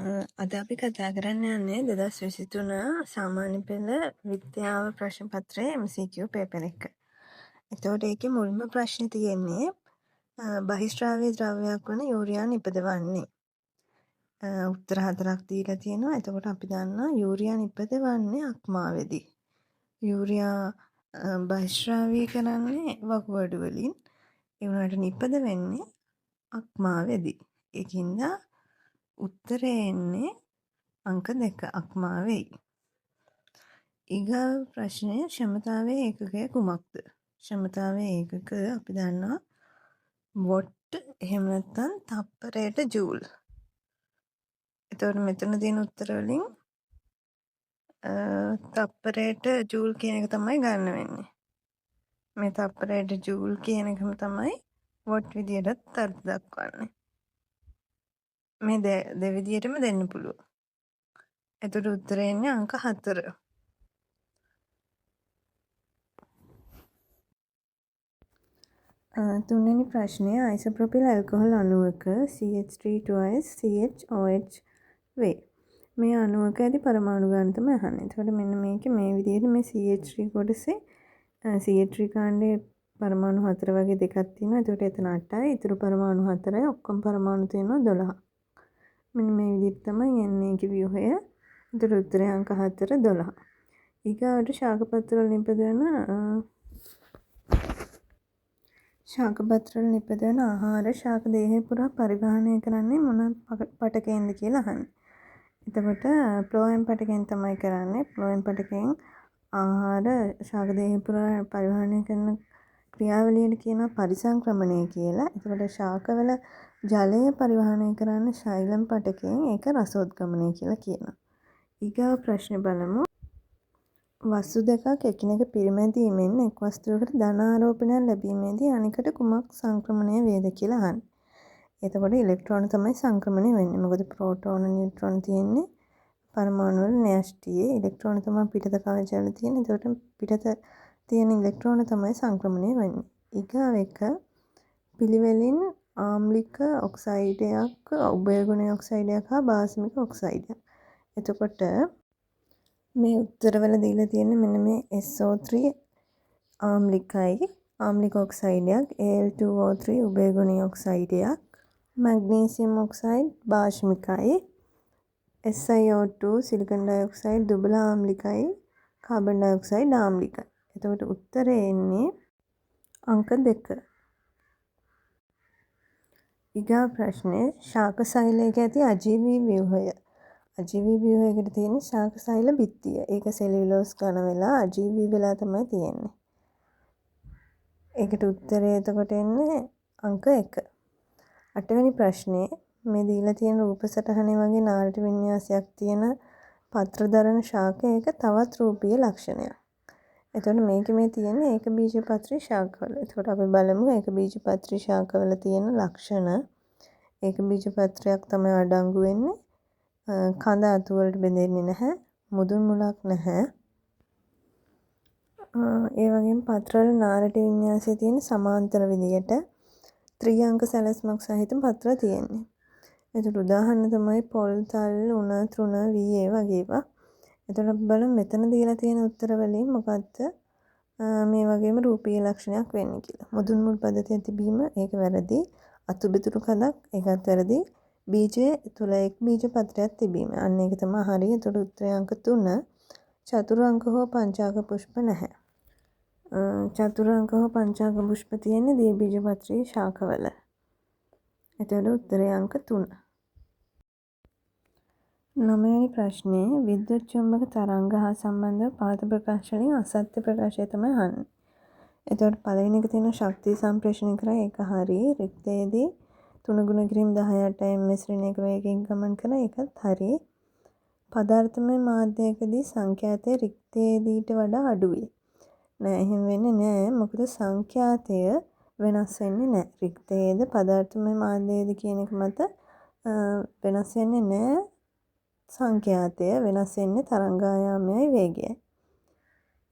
අද අපි කතා කරන්න යන්නේ 2023 සාමාන්‍ය පෙළ විද්‍යාව ප්‍රශ්න පත්‍රයේ MCQ පේපර් එක. එතකොට ඒකේ මුල්ම ප්‍රශ්නේ තියෙන්නේ බහිස්ත්‍රාවීය ද්‍රව්‍යයක් වන යූරියා නිපදවන්නේ. උත්තර 4ක් දීලා තියෙනවා. එතකොට අපි දන්නවා යූරියා නිපදවන්නේ අක්මාවේදී. යූරියා බහිස්ත්‍රාවීය කරන්නේ වකුගඩු වලින්. ඒ වුණාට නිපද වෙන්නේ අක්මාවේදී. ඒකින්ද උත්තරේ එන්නේ අංක 2 අක්මා වෙයි. ඊගාව ප්‍රශ්නය ක්ෂමතාවයේ ඒකකය කුමක්ද? ක්ෂමතාවයේ ඒකක අපි දන්නවා වොට් එහෙම නැත්නම් තප්පරයට ජූල්. එතකොට මෙතන තියෙන උත්තර වලින් තප්පරයට ජූල් කියන එක තමයි ගන්න වෙන්නේ. මේ තප්පරයට ජූල් කියන එකම තමයි වොට් විදියටත් අර්ථ දක්වන්නේ. මේ දෙවිදියටම දෙන්න පුළුවන්. එතකොට උත්තරේ එන්නේ අංක 4. තුන්වෙනි ප්‍රශ්නය අයිසෝප්‍රොපිල් ඇල්කොහොල් අණුවක CH3 වේ. මේ අණුවක ඇති පරමාණු ගාන තමයි අහන්නේ. එතකොට මෙන්න මේකේ මේ විදිහට මේ CH3 කොටසේ CH3 කාණ්ඩයේ පරමාණු 4 වගේ දෙකක් තියෙනවා. එතකොට එතන 8යි. ඊටු පරමාණු 4යි. ඔක්කොම පරමාණු තියෙනවා 12. මෙන්න මේ විදිහට තමයි එන්නේ ඒකේ ව්‍යුහය. එතකොට උත්තරය අංක 4 12. ඊගාවට ශාකපත්‍ර වල නිපදවන ආහාර ශාක දේහය පුරා පරිවහනය කරන්නේ මොන පටකයෙන්ද කියලා අහන්නේ. එතකොට ෆ්ලෝඑම් පටකයෙන් තමයි කරන්නේ. ෆ්ලෝඑම් පටකයෙන් ආහාර ශාක දේහය පුරා පරිවහනය කරන ක්‍රියාවලියට කියනවා පරිසංක්‍රමණය කියලා. එතකොට ශාකවල ජලය පරිවහනය කරන්නේ ශෛලම් පටකයෙන්. ඒක රසෝද්ගමනය කියලා කියනවා. ඊගාව ප්‍රශ්නේ බලමු. වස්තු දෙකක් එකිනෙක පිරිමැදීමෙන් එක් වස්තුවකට ධන ආරෝපණයක් ලැබීමේදී අනිකට කුමක් සංක්‍රමණය වේද කියලා අහන්නේ. එතකොට ඉලෙක්ට්‍රෝන තමයි සංක්‍රමණය වෙන්නේ. මොකද ප්‍රෝටෝන නියුට්‍රෝන තියෙන්නේ පරමාණු වල න්‍යෂ්ටියේ. ඉලෙක්ට්‍රෝන තමයි පිටත කවචවල තියෙන්නේ. එතකොට පිටත තියෙන ඉලෙක්ට්‍රෝන තමයි සංක්‍රමණය වෙන්නේ. ඊගාව එක පිළිවෙලින් ආම්ලික ඔක්සයිඩයක්, උභයගුණීය ඔක්සයිඩයක් හා බාස්මික ඔක්සයිඩයක්. එතකොට මේ උත්තරවල දීලා තියෙන්නේ මෙන්න මේ SO3 ආම්ලිකයි, ආම්ලික ඔක්සයිඩයක්, Al2O3 උභයගුණීය ඔක්සයිඩයක්, මැග්නීසියම් ඔක්සයිඩ් බාෂ්මිකයි, SiO2 සිලිකන් ඩයොක්සයිඩ් දුබල ආම්ලිකයි, කාබන් ඩයොක්සයිඩ් ආම්ලිකයි. එතකොට උත්තරේ එන්නේ අංක 2. ඊගා ප්‍රශ්නේ ශාක සෛලයක ඇති අජීවී ව්‍යුහය. අජීවී ව්‍යුහයකට තියෙන ශාක සෛල බිත්තිය. ඒක සෙලියුලෝස් ඝන වෙලා අජීවී වෙලා තමයි තියෙන්නේ. ඒකට උත්තරේ එතකොට එන්නේ අංක 1. 8 වෙනි ප්‍රශ්නේ මේ දීලා තියෙන රූප සටහනේ වගේ නාරට වින්‍යාසයක් තියෙන පත්‍ර දරන ශාකයක තවත් රූපීය ලක්ෂණයක්. එතකොට මේකේ මේ තියෙන්නේ ඒක බීජපත්‍රී ශාකවල. එතකොට අපි බලමු ඒක බීජපත්‍රී ශාකවල තියෙන ලක්ෂණ. ඒක බීජපත්‍රයක් තමයි අඩංගු වෙන්නේ. කඳ අතු වලට බෙදෙන්නේ නැහැ. මුදුන් මුලක් නැහැ. ඒ වගේම පත්‍රවල නාරට වින්‍යාසයේ තියෙන සමාන්තර විදියට ත්‍රිඅංක සැලැස්මක් සහිත පත්‍ර තියෙන්නේ. ඒකට උදාහරණ තමයි පොල්, තල්, උණ, තෘණ, වී ඒ වගේ ඒවා. එතකොට අපි බලමු මෙතන දීලා තියෙන උත්තර වලින් මොකක්ද මේ වගේම රූපීය ලක්ෂණයක් වෙන්නේ කියලා. මුදුන් මුල් පද්ධතිය තිබීම ඒක වැරදි. අතුබිතුරු කඳක් ඒකත් වැරදි. බීජය තුල එක් බීජ පත්‍රයක් තිබීම. අන්න ඒක තමයි හරි. එතකොට උත්තරය අංක 3. චතුරාංක හෝ පංචාංක පුෂ්ප නැහැ. චතුරාංක හෝ පංචාංක පුෂ්ප තියෙන්නේ ද්විබීජපත්‍රී ශාකවල. එතකොට උත්තරය අංක 3. 9 වෙනි ප්‍රශ්නේ විද්‍යුත් චුම්බක තරංග හා සම්බන්ධව පහත ප්‍රකාශ වලින් අසත්‍ය ප්‍රකාශය තමයි අහන්නේ. එතකොට පළවෙනි එක තියෙන ශක්තිය සම්ප්‍රේෂණය කරා ඒක හරි. රික්තයේදී 3 ගුණ කිරීම 18 ms ඍණයක වේගයෙන් ගමන් කරන එකත් හරි. පදාර්ථමය මාධ්‍යයකදී සංඛ්‍යාතය රික්තයේදීට වඩා අඩුවේ. නෑ එහෙම වෙන්නේ නෑ. මොකද සංඛ්‍යාතය වෙනස් වෙන්නේ නෑ. රික්තයේද පදාර්ථමය මාධ්‍යයේද කියන එක මත වෙනස් වෙන්නේ නෑ. සංඛ්‍යාතය වෙනස් වෙන්නේ තරංගායාමයයි වේගයයි.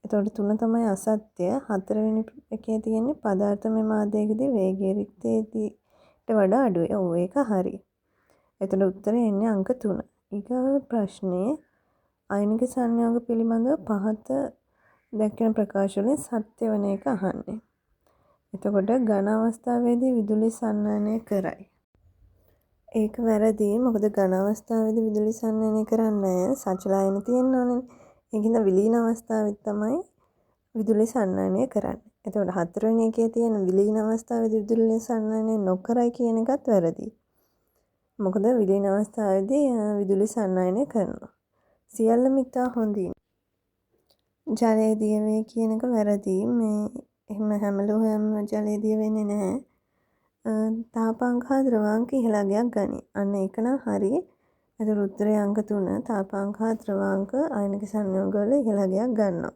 එතකොට 3 තමයි අසත්‍ය. 4 වෙනි එකේ තියෙන්නේ පදාර්ථමය මාධ්‍යයකදී වේගය රික්තයේදීට වඩා අඩුයි. ඔව් ඒක හරි. එතකොට උත්තරේ එන්නේ අංක 3. ඊගාව ප්‍රශ්නේ අයනික සංයෝග පිළිබඳව පහත දැක්වෙන ප්‍රකාශ වලින් සත්‍ය වන එක අහන්නේ. එතකොට ඝන අවස්ථාවේදී විදුලි සන්නායනය කරයි. ඒක වැරදි. මොකද ඝන අවස්ථාවේදී විදුලි සන්නායනය කරන්නේ සචලායන තියෙන්න ඕනේ. ඒකින්ද විලීන අවස්ථාවෙත් තමයි විදුලි සන්නායනය කරන්නේ. එතකොට හතරවෙනි එකේ තියෙන විලීන අවස්ථාවේදී විදුලි සන්නායනය නොකරයි කියන එකත් වැරදි. මොකද විලීන අවස්ථාවේදී විදුලි සන්නායනය කරනවා. සියල්ලම ඉතා හොඳින්. ජලයේ දිය වේ කියන එක වැරදි. මේ එහෙම හැමලෝහයම ජලයේ දිය වෙන්නේ නැහැ. තාපාංක හා ද්‍රවාංක ඉහළගයක් ගනී. අන්න ඒක නම් හරි. එතකොට උත්තරේ අංක 3 තාපාංක හා ද්‍රවාංක අයනික සංයෝග වල ඉහළගයක් ගන්නවා.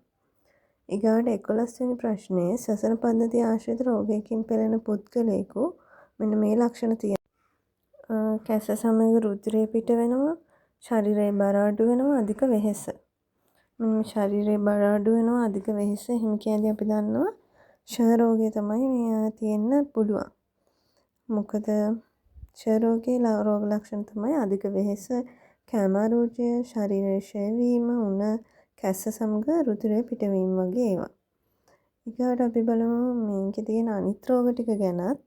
ඊගාට 11 වෙනි ප්‍රශ්නේ ශ්වසන පද්ධතිය ආශ්‍රිත රෝගයකින් පෙළෙන පුද්ගලයෙකු මෙන්න මේ ලක්ෂණ තියෙනවා. කැස සමග රුධිරය පිට වෙනවා, ශරීරයේ බර අඩු වෙනවා, අධික වෙහෙස. මෙන්න ශරීරයේ බර අඩු වෙනවා, අධික වෙහෙස එහෙම කියද්දී අපි දන්නවා ක්ෂය රෝගය තමයි මේ තියෙන්න පුළුවන්. මොකද ක්ෂය රෝගයේ රෝග ලක්ෂණ තමයි අධික වෙහෙස, කැම අරුචිය, ශරීරයේ ක්ෂය වීම, උණ, කැස්ස සමග රුධිරය පිටවීම වගේ ඒවා. ඊගාට අපි බලමු මේකේ තියෙන අනිත් රෝග ටික ගැනත්.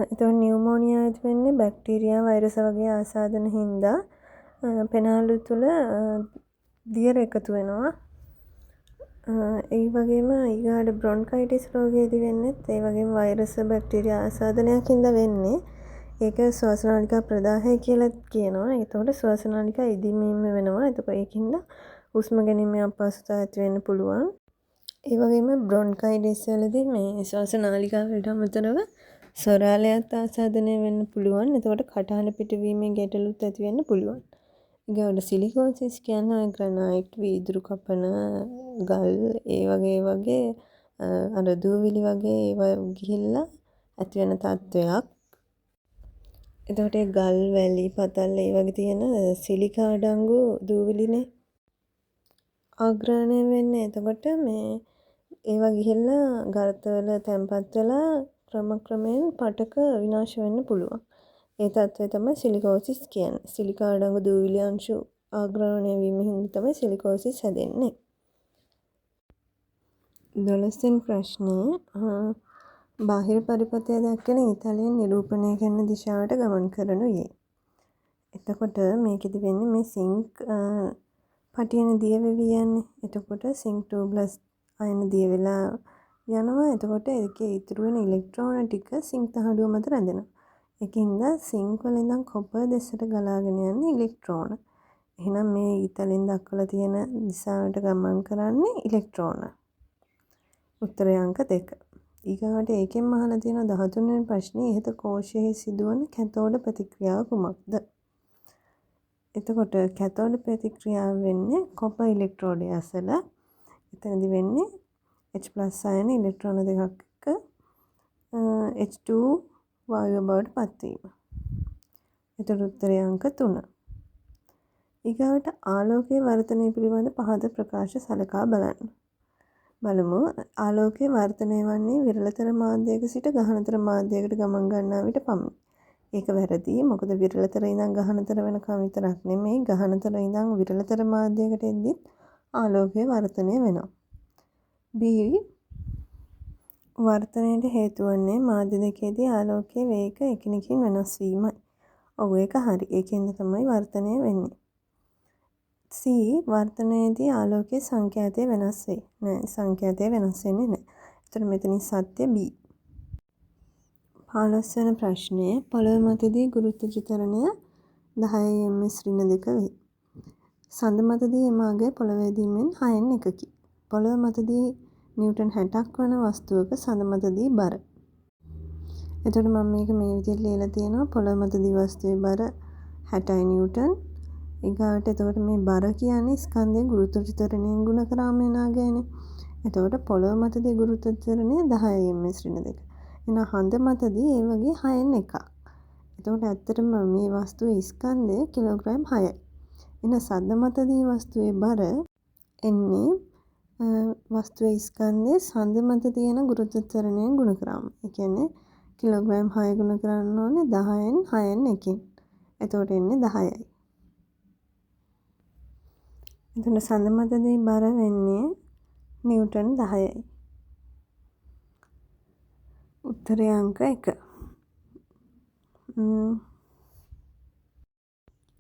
එතකොට නියුමෝනියා ඇති වෙන්නේ බැක්ටීරියා, වෛරස වගේ ආසාදන හින්දා පෙනාලු තුල දියර එකතු වෙනවා. ඒ වගේම ඊගාට බ්‍රොන්කයිටිස් රෝගයේදී වෙන්නේත් ඒ වගේම වෛරස් බැක්ටීරියා ආසාදනයක් හින්දා වෙන්නේ. ඒක ශ්වාසනාලිකා ප්‍රදාහය කියලා කියනවා. ඒතකොට ශ්වාසනාලිකා ඉදිමීම වෙනවා. එතකොට ඒකින්ද හුස්ම ගැනීමේ අපහසුතාව ඇති වෙන්න පුළුවන්. ඒ වගේම බ්‍රොන්කයිටිස් වලදී මේ ශ්වාසනාලිකාව වලට අමතරව සොරාලයත් ආසාදනය වෙන්න පුළුවන්. එතකොට කටහඬ පිටවීමේ ගැටලුත් ඇති වෙන්න පුළුවන්. ඊගොඩ සිලිකෝසිස් කියන්නේ ග්‍රැනයිට්, වීදුරු කපන ගල් ඒ වගේ අර දූවිලි වගේ ඒවා ගිහිල්ලා ඇති වෙන තත්වයක්. එතකොට ඒ ගල් වැලි පතල් ඒ වගේ තියෙන සිලිකා අඩංගු දූවිලිනේ ආග්‍රහණය වෙන්නේ. එතකොට මේ ඒවා ගිහිල්ලා ගර්තවල තැම්පත් වෙලා ක්‍රමයෙන් පටක විනාශ වෙන්න පුළුවන්. ඒ තත්ත්වය තමයි සිලිකෝසිස් කියන්නේ. සිලිකා අඩංගු දූවිලි අංශු ආග්‍රහණය වීම හින්දා තමයි සිලිකෝසිස් හැදෙන්නේ. 12 වෙනි ප්‍රශ්නේ බාහිර පරිපථය දැක්කෙන ඊතලයෙන් නිරූපණය කරන දිශාවට ගමන් කරනුයේ. එතකොට මේකෙදි වෙන්නේ මේ සිංක් පටියන දිය වෙවි යන්නේ. එතකොට සිංක් ටියුබ්ලස් අයන දිය වෙලා යනවා. එතකොට ඒකේ ඉතුරු වෙන ඉලෙක්ට්‍රෝන ටික සිංක් තහඩුව මත රැඳෙනවා. ඒකින්ද සිංක් වල ඉඳන් කොපර් දෙසට ගලාගෙන යන්නේ ඉලෙක්ට්‍රෝන. එහෙනම් මේ ඊතලෙන් දක්වලා තියෙන දිශාවට ගමන් කරන්නේ ඉලෙක්ට්‍රෝන. උත්තරය අංක 2. ඊගාට ඒකෙන් අහලා තියෙන 13 වෙනි ප්‍රශ්නේ ඉහත කෝෂයේ සිදුවන කැතෝඩ ප්‍රතික්‍රියාව කුමක්ද? එතකොට කැතෝඩ ප්‍රතික්‍රියාව වෙන්නේ කොපර් ඉලෙක්ට්‍රෝඩය ඇසල. එතනදි වෙන්නේ H+ අයන ඉලෙක්ට්‍රෝන දෙකක් එක්ක H2 වායුව බවට පත්වීම. එතකොට උත්තරය අංක 3. ඊගාවට ආලෝකයේ වර්ධනය පිළිබඳ පහත ප්‍රකාශ සලකා බලන්න. බලමු ආලෝකයේ වර්ධනය වන්නේ විරලතර මාධ්‍යයක සිට ගහනතර මාධ්‍යයකට ගමන් ගන්නා විට පමණි. ඒක වැරදි. මොකද විරලතර ඉඳන් ගහනතර වෙනකම් විතරක් නෙමෙයි ගහනතර ඉඳන් විරලතර මාධ්‍යයකට එද්දිත් ආලෝකයේ වර්ධනය වෙනවා. B වර්ධනයට හේතු වන්නේ මාධ්‍ය දෙකේදී ආලෝකයේ වේග එකිනෙකින් වෙනස් වීමයි. ඔව් ඒක හරි. ඒකෙන්ද තමයි වර්ධනය වෙන්නේ. C වර්ධනයේදී ආලෝකයේ සංඛ්‍යාතය වෙනස් වෙයි. නෑ සංඛ්‍යාතය වෙනස් වෙන්නේ නෑ. එතකොට මෙතනින් සත්‍ය B. 15 වෙනි ප්‍රශ්නය පොළොව මතදී ගුරුත්වාකර්ෂණ ත්වරණය 10 ms ඍණ 2 වේ. සඳ මතදී එම අගය පොළොවේදීමෙන් 6න් එකකි. පොළොව මතදී නිව්ටන් 60ක් වන වස්තුවක සඳ මතදී බර. එතකොට මම මේක මේ විදිහට ලියලා තියෙනවා. පොළොව මතදී වස්තුවේ බර 60 නිව්ටන්. ඊගාට එතකොට මේ බර කියන්නේ ස්කන්ධයේ ගුරුත්වාකර්ෂණ ත්වරණයෙන් ගුණ කරාම එන අගයනේ. එතකොට පොළොව මතදී ගුරුත්වාකර්ෂණ ත්වරණය 10 ms ඍණ 2. එන හඳ මතදී ඒ වගේ 6න් එකක්. එතකොට ඇත්තටම මේ වස්තුවේ ස්කන්ධය කිලෝග්‍රෑම් 6යි. එන සද්ද මතදී වස්තුවේ බර එන්නේ වස්තුවේ ස්කන්ධයේ සඳ මත තියෙන ගුරුත්වාකර්ෂණ ත්වරණයෙන් ගුණ කරාම. ඒ කියන්නේ කිලෝග්‍රෑම් 6 ගුණ කරන්න ඕනේ 10න් 6න් එකෙන්. එතකොට එන්නේ 10යි. එතකොට සඳ මතදී බර වෙන්නේ නිව්ටන් 10යි. උත්තරේ අංක 1.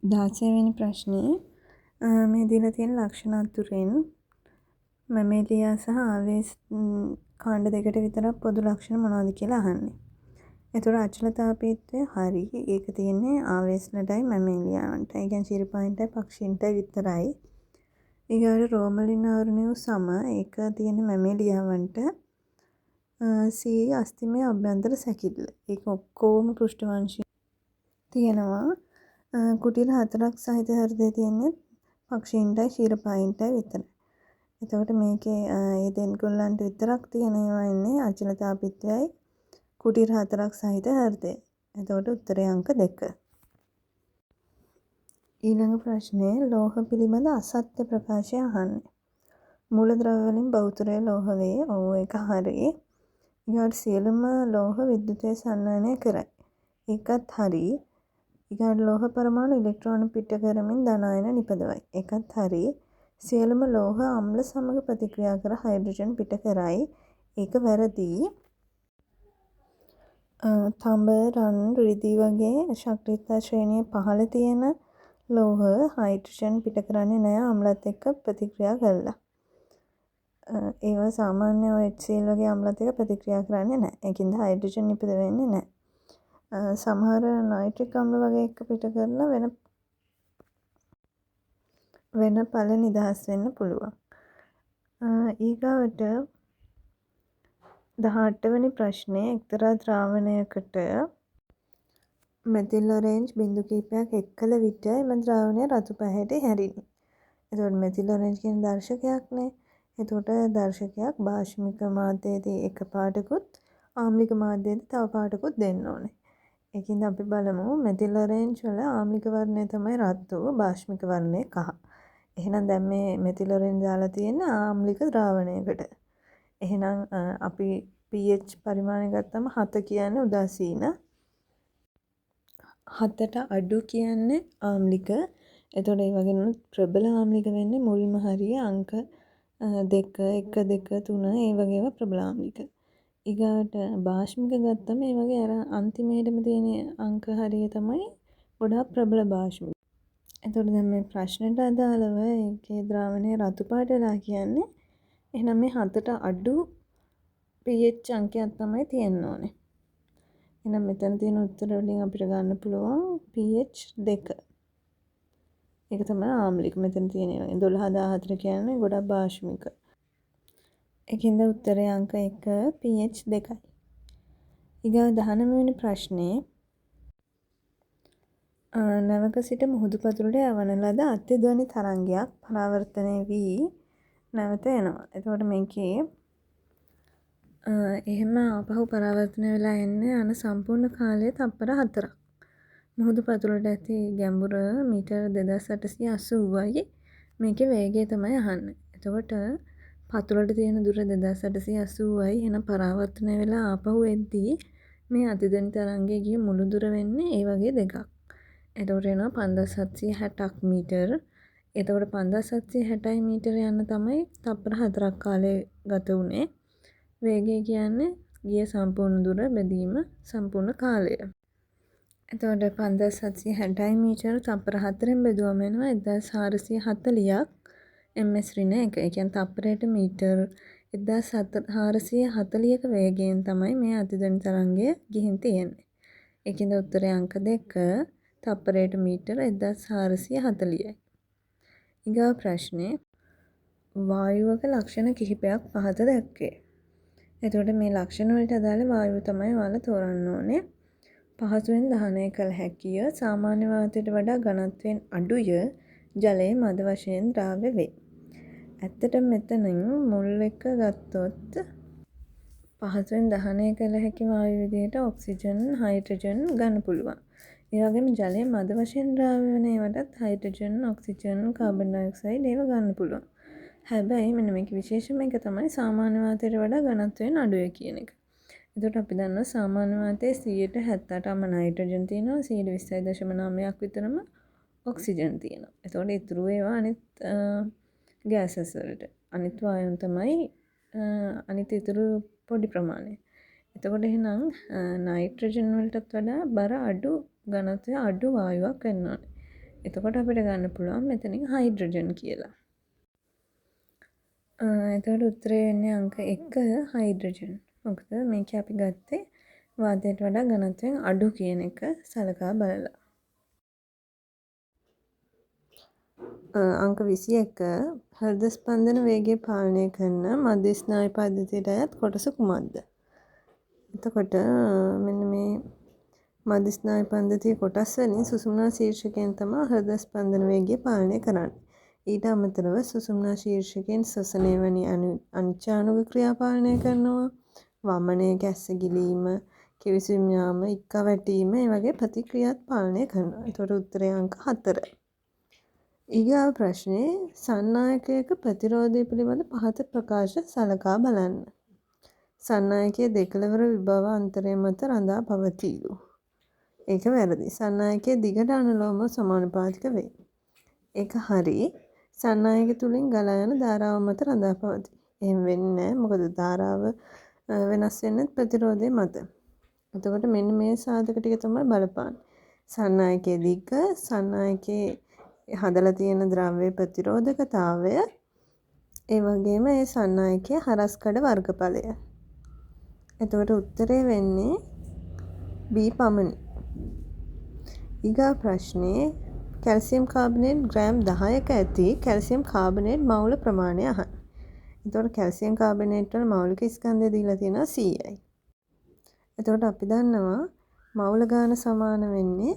16 වෙනි ප්‍රශ්නේ මේ දීලා තියෙන ලක්ෂණ අතුරෙන් මැමේලියා සහ ආවේස් කාණ්ඩ දෙකට විතරක් පොදු ලක්ෂණ මොනවද කියලා අහන්නේ. එතකොට අචලතාවීත්වය හරි. ඒක තියෙන්නේ ආවේස්ලටයි මැමේලියාවන්ට. ඒ කියන්නේ ශිරපයින්ටයි පක්ෂීන්ටයි විතරයි. ඊගාට රෝමලිනාර්නියු සම ඒක තියෙන්නේ මැමේලියාවන්ට. සී අස්තිමය අභ්‍යන්තර සැකිල්ල. ඒක ඔක්කොම පෘෂ්ඨවංශී තියෙනවා. කුටිල 4ක් සහිත හෘදය තියෙන්නේ පක්ෂීන්ටයි ශිරපයින්ටයි විතරයි. එතකොට මේකේ ඒ දෙන්ගොල්ලන්ට විතරක් තියෙනවා ඉන්නේ අචලතාවීත්වයයි කුටිල 4ක් සහිත හෘදය. එතකොට උත්තරේ අංක 2. ඊළඟ ප්‍රශ්නේ ලෝහ පිළිබඳ අසත්‍ය ප්‍රකාශය අහන්නේ. මූලද්‍රව්‍ය වලින් බහුතරය ලෝහ වේ. ඔව් ඒක හරි. ඊට සියලුම ලෝහ විද්‍යුතය සන්නායනය කරයි. ඒකත් හරි. ඊට ලෝහ පරමාණු ඉලෙක්ට්‍රෝන පිට කරමින් ධන අයන නිපදවයි. ඒකත් හරි. සියලුම ලෝහ අම්ල සමග ප්‍රතික්‍රියා කර හයිඩ්‍රජන් පිට කරයි. ඒක වැරදි. තඹ රන් රිදී වගේ ශක්තිතා ශ්‍රේණිය පහළ තියෙන ලෝහ හයිඩ්‍රජන් පිට කරන්නේ නැහැ අම්ලත් එක්ක ප්‍රතික්‍රියා කරලා. ඒවා සාමාන්‍ය HCl වගේ අම්ලත් එක්ක ප්‍රතික්‍රියා කරන්නේ නැහැ. ඒකින්ද හයිඩ්‍රජන් නිපද වෙන්නේ නැහැ. සමහර නයිට්‍රික් අම්ල වගේ එක පිට කරලා වෙන ඵල නිදහස් වෙන්න පුළුවන්. ඊගාවට 18 වෙනි ප්‍රශ්නේ එක්තරා ද්‍රාවණයකට මෙතිල් ඔරේන්ජ් බිඳු කිහිපයක් එක්කල විට එම ද්‍රාවණය රතු පැහැයට හැරිනි. එතකොට මෙතිල් ඔරේන්ජ් කියන දර්ශකයක්නේ. එතකොට දර්ශකයක් භාෂ්මික මාධ්‍යයේදී එක පාටකුත් ආම්ලික මාධ්‍යයේදී තව පාටකුත් දෙන්න ඕනේ. ඒකින්ද අපි බලමු මෙතිල් ඔරේන්ජ් වල ආම්ලික වර්ණය තමයි රතු, භාෂ්මික වර්ණය කහ. එහෙනම් දැන් මේ මෙතිල් ඔරේන්ජ් දාලා තියෙන ආම්ලික ද්‍රාවණයකට. එහෙනම් අපි pH පරිමාණය ගත්තම 7 කියන්නේ උදාසීන. 7ට අඩු කියන්නේ ආම්ලික. එතකොට ඒ වගේම ප්‍රබල ආම්ලික වෙන්නේ මුල්ම හරිය අංක 2, 1, 2, 3 ඒ වගේම ප්‍රබල ආම්ලික. ඊගාට භාෂ්මික ගත්තම ඒ වගේ අර අන්තිමේටම තියෙන අංක හරිය තමයි ගොඩාක් ප්‍රබල භාෂ්මික. එතකොට දැන් මේ ප්‍රශ්නෙට අදාළව ඒකේ ද්‍රාවණය රතු පාට වෙලා කියන්නේ එහෙනම් මේ 7ට අඩු pH අංකයක් තමයි තියෙන්න ඕනේ. එහෙනම් මෙතන තියෙන උත්තර වලින් අපිට ගන්න පුළුවන් pH 2. ඒක තමයි ආම්ලික. මෙතන තියෙන 12 14 කියන්නේ ගොඩක් භාෂ්මික. ඒකින්ද උත්තරේ අංක 1 pH 2යි. ඊගා 19 වෙනි ප්‍රශ්නේ නැවක සිට මුහුදු පතුලට යවන ලද අත්‍යධ්වනි තරංගයක් පරාවර්තනය වී නැවත එනවා. එතකොට මේකේ එහෙම ආපහු පරාවර්තනය වෙලා එන්නේ අන සම්පූර්ණ කාලය තප්පර 4ක්. මුහුදු පතුලට ඇති ගැඹුර මීටර් 2880යි. මේකේ වේගය තමයි අහන්නේ. එතකොට පතුලට තියෙන දුර 2880යි. එහෙනම් පරාවර්තනය වෙලා ආපහු එද්දී මේ අතිධ්වනි තරංගයේ ගිය මුළු දුර වෙන්නේ ඒ වගේ දෙකක්. එතකොට එනවා 5760ක් මීටර. එතකොට 5760 මීටර යන්න තමයි තප්පර 4ක් කාලය ගත වුණේ. වේගය කියන්නේ ගිය සම්පූර්ණ දුර බෙදීම සම්පූර්ණ කාලය. එතකොට 5760 මීටර තප්පර 4ෙන් බෙදුවම එනවා 1440ක් ms ඍණ 1. ඒ කියන්නේ තප්පරයට මීටර 1440ක වේගයෙන් තමයි මේ අතිධ්වනි තරංගය ගිහින් තියෙන්නේ. ඒකින්ද උත්තරේ අංක 2 තප්පරයට මීටර 1440යි. ඊගා ප්‍රශ්නේ වායුවක ලක්ෂණ කිහිපයක් පහත දැක්වේ. එතකොට මේ ලක්ෂණ වලට අදාළ වායුව තමයි ඔයාලා තෝරන්න ඕනේ. පහසුවෙන් දහනය කළ හැකිය. සාමාන්‍ය වාතයට වඩා ඝනත්වයෙන් අඩුය. ජලයේ මද වශයෙන් ද්‍රාව්‍ය වේ. ඇත්තටම මෙතනින් මුල් එක ගත්තොත් පහසුවෙන් දහනය කළ හැකි වායු විදිහට ඔක්සිජන්, හයිඩ්‍රජන් ගන්න පුළුවන්. ඒ වගේම ජලයේ මද වශයෙන් ද්‍රාව්‍ය වෙන ඒවටත් හයිඩ්‍රජන්, ඔක්සිජන්, කාබන් ඩයොක්සයිඩ් ඒව ගන්න පුළුවන්. හැබැයි මෙන්න මේක විශේෂම එක තමයි සාමාන්‍ය වාතයට වඩා ඝනත්වයෙන් අඩුයි කියන එක. එතකොට අපි දන්නවා සාමාන්‍ය වාතයේ 78%ම නයිට්‍රජන් තියෙනවා 20.9ක් විතරම ඔක්සිජන් තියෙනවා. එතකොට ඉතුරු ඒවා අනිත් ගෑසස් වලට. අනිත් වායුන් තමයි අනිත් ඉතුරු පොඩි ප්‍රමාණය. එතකොට එහෙනම් නයිට්‍රජන් වලටත් වඩා බර අඩු ඝනත්වය අඩු වායුවක් වෙන්න ඕනේ. එතකොට අපිට ගන්න පුළුවන් මෙතනින් හයිඩ්‍රජන් කියලා. එතකොට උත්තරේ වෙන්නේ අංක 1 හයිඩ්‍රජන්. මොකද මේක අපි ගත්තේ වාතයට වඩා ඝනත්වයෙන් අඩු කියන එක සලකා බලලා. අංක 21 හෘද ස්පන්දන වේගය පාලනය කරන මධ්‍ය ස්නායු පද්ධතියට අයත් කොටස කුමක්ද? එතකොට මෙන්න මේ මධ්‍ය ස්නායු පද්ධතියේ කොටස් වලින් සුසුම්නා ශීර්ෂකයෙන් තමයි හෘද ස්පන්දන වේගය පාලනය කරන්නේ. ඊට අමතරව සුසුම්නා ශීර්ෂකයෙන් ශ්වසනය වැනි අනිච්චානුග ක්‍රියා පාලනය කරනවා. වමනය, කැස්ස ගිලීම, කිවිසුම් යාම, ඉක්ක වැටීම මේ වගේ ප්‍රතික්‍රියාත් පාලනය කරනවා. එතකොට උත්තරය අංක 4. ඊගාව ප්‍රශ්නේ සන්නායකයක ප්‍රතිරෝධය පිළිබඳ පහත ප්‍රකාශ සලකා බලන්න. සන්නායකයේ දෙකළවර විභව අන්තරය මත රඳා පවතීලු. ඒක වැරදි. සන්නායකයේ දිගට අනුලෝම සමානුපාතික වේ. ඒක හරි. සන්නායක තුලින් ගලා යන ධාරාව මත රඳා පවතී. එහෙම වෙන්නේ නැහැ. මොකද ධාරාව වෙනස් වෙන්නේ ප්‍රතිරෝධය මත. එතකොට මෙන්න මේ සාධක ටික තමයි බලපාන්නේ. සන්නායකයේ දිග, සන්නායකයේ හදලා තියෙන ද්‍රව්‍ය ප්‍රතිරෝධකතාවය, ඒ වගේම ඒ සන්නායකයේ හරස්කඩ වර්ගඵලය. එතකොට උත්තරේ වෙන්නේ B පමණි. ඊගා ප්‍රශ්නේ කැල්සියම් කාබනේට් ග්‍රෑම් 10ක ඇති කැල්සියම් කාබනේට් මවුල ප්‍රමාණය අහන්න. එතකොට කැල්සියම් කාබනේට් වල මෞලික ස්කන්ධය දීලා තියෙනවා 100යි. එතකොට අපි දන්නවා මවුල ගාන සමාන වෙන්නේ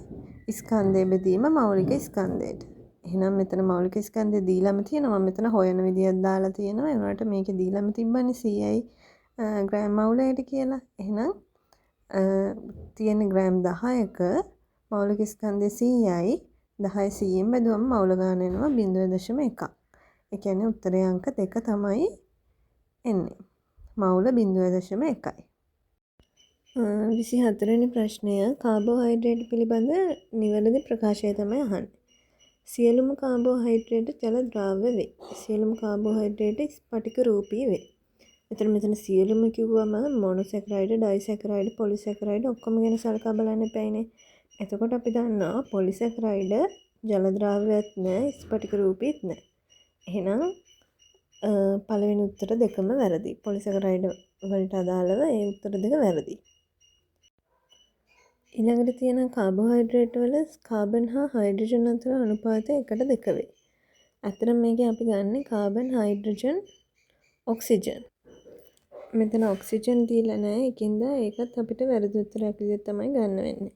ස්කන්ධය බෙදීම මෞලික ස්කන්ධයට. එහෙනම් මෙතන මෞලික ස්කන්ධය දීලාම තියෙනවා. මම මෙතන හොයන විදියක් දාලා තියෙනවා. ඒ වුණාට මේකේ දීලාම තිබ්බනේ 100යි ග්‍රෑම් මවුලයට කියලා. එහෙනම් තියෙන ග්‍රෑම් 10ක මෞලික ස්කන්ධය 100යි. 10 100ෙන් බෙදුවම මවුල ගාන එනවා 0.1. ඒ කියන්නේ උත්තරේ අංක 2 තමයි එන්නේ. මවුල 0.1යි. 24 වෙනි ප්‍රශ්නය කාබෝහයිඩ්‍රේට් පිළිබඳ නිවැරදි ප්‍රකාශය තමයි අහන්නේ. සියලුම කාබෝහයිඩ්‍රේට් ජල ද්‍රාව්‍ය වේ. සියලුම කාබෝහයිඩ්‍රේට් ස්පටික රූපී වේ. මෙතන සියලුම කිව්වම මොනොසැකරයිඩ්, ඩයිසැකරයිඩ්, පොලිසැකරයිඩ් ඔක්කොම ගැන සලකා බලන්න එපායිනේ. එතකොට අපි දන්නවා පොලිසැකරයිඩ් ජල ද්‍රාව්‍යයක් නෑ, ස්පටික රූපීත් නෑ. එහෙනම් පළවෙනි උත්තර දෙකම වැරදි. පොලිසැකරයිඩ් වලට අදාළව ඒ උත්තර දෙක වැරදි. ඊළඟට තියෙන කාබෝහයිඩ්‍රේට් වල කාබන් හා හයිඩ්‍රජන් අතර අනුපාතය 1:2 වේ. අතන මේකේ අපි ගන්නේ කාබන්, හයිඩ්‍රජන්, ඔක්සිජන්. මෙතන ඔක්සිජන් දීලා නැහැ. ඒකින්ද ඒකත් අපිට වැරදි උත්තරයක් විදිහට තමයි ගන්න වෙන්නේ.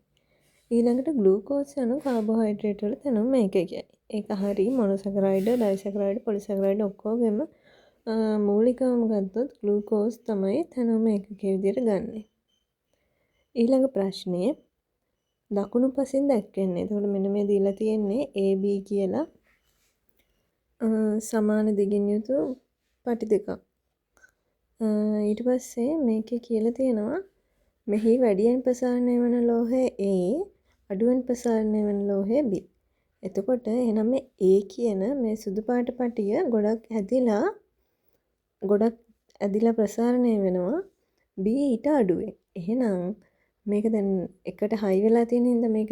ඊළඟට ග්ලූකෝස් යන කාබෝහයිඩ්‍රේට් වල තැනුම මේකයි. ඒක හරි. මොනොසැකරයිඩ්, ඩයිසැකරයිඩ්, පොලිසැකරයිඩ් ඔක්කොගෙම මූලිකවම ගත්තොත් ග්ලූකෝස් තමයි තැනුම ඒකකයේ විදිහට ගන්නෙ. ඊළඟ ප්‍රශ්නේ දකුණු පසින් දැක්වෙන්නේ. එතකොට මෙන්න මේ දීලා තියෙන්නේ AB කියලා සමාන දිගින් යුතු පටි දෙකක්. ඊට පස්සේ මේකේ කියලා තියෙනවා මෙහි වැඩියෙන් ප්‍රසාරණය වන ලෝහය A, අඩුවෙන් ප්‍රසාරණය වන ලෝහය B. එතකොට එහෙනම් මේ A කියන මේ සුදු පාට පටිය ගොඩක් ඇදිලා ප්‍රසාරණය වෙනවා B ඊට අඩුවෙන්. එහෙනම් මේක දැන් එකට හයි වෙලා තියෙන හින්දා මේක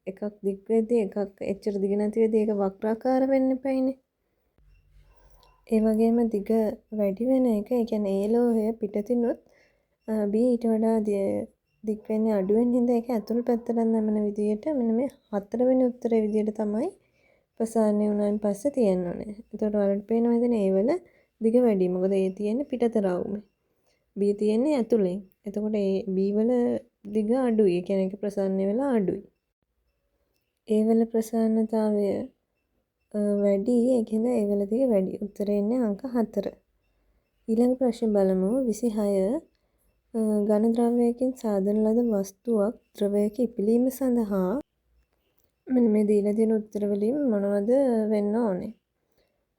එකක් දිග් වෙද්දී එකක් එච්චර දිග නැති වෙද්දී ඒක වක්‍රාකාර වෙන්න එපායිනේ. ඒ වගේම දිග වැඩි වෙන එක, ඒ කියන්නේ ඒ ලෝහය පිටතිනුත් B ඊට වඩා දිග් වෙන්නේ අඩු වෙන හින්දා ඒක ඇතුළු පැත්තට නැමෙන විදියට මෙන්න මේ 4 වෙනි උත්තරේ විදියට තමයි ප්‍රසාරණය වුණාන් පස්සේ තියෙන්න ඕනේ. එතකොට වලට පේනවා ඉතින් ඒ වල දිග වැඩි. මොකද ඒ තියෙන්නේ පිටත රවුමේ. B තියෙන්නේ ඇතුලෙන්. එතකොට ඒ B වල දිග අඩුයි. ඒ කියන්නේ ඒක ප්‍රසාරණය වෙලා අඩුයි. ඒ වල ප්‍රසාරණතාවය වැඩි. ඒකෙන්ද ඒ වල දිග වැඩි. උත්තරේ එන්නේ අංක 4. ඊළඟ ප්‍රශ්න බලමු 26. ඝන ද්‍රව්‍යයකින් සාදන ලද වස්තුවක් ද්‍රවයක ඉපිලීම සඳහා මෙන්න මේ දීලා තියෙන උත්තර වලින් මොනවද වෙන්න ඕනේ?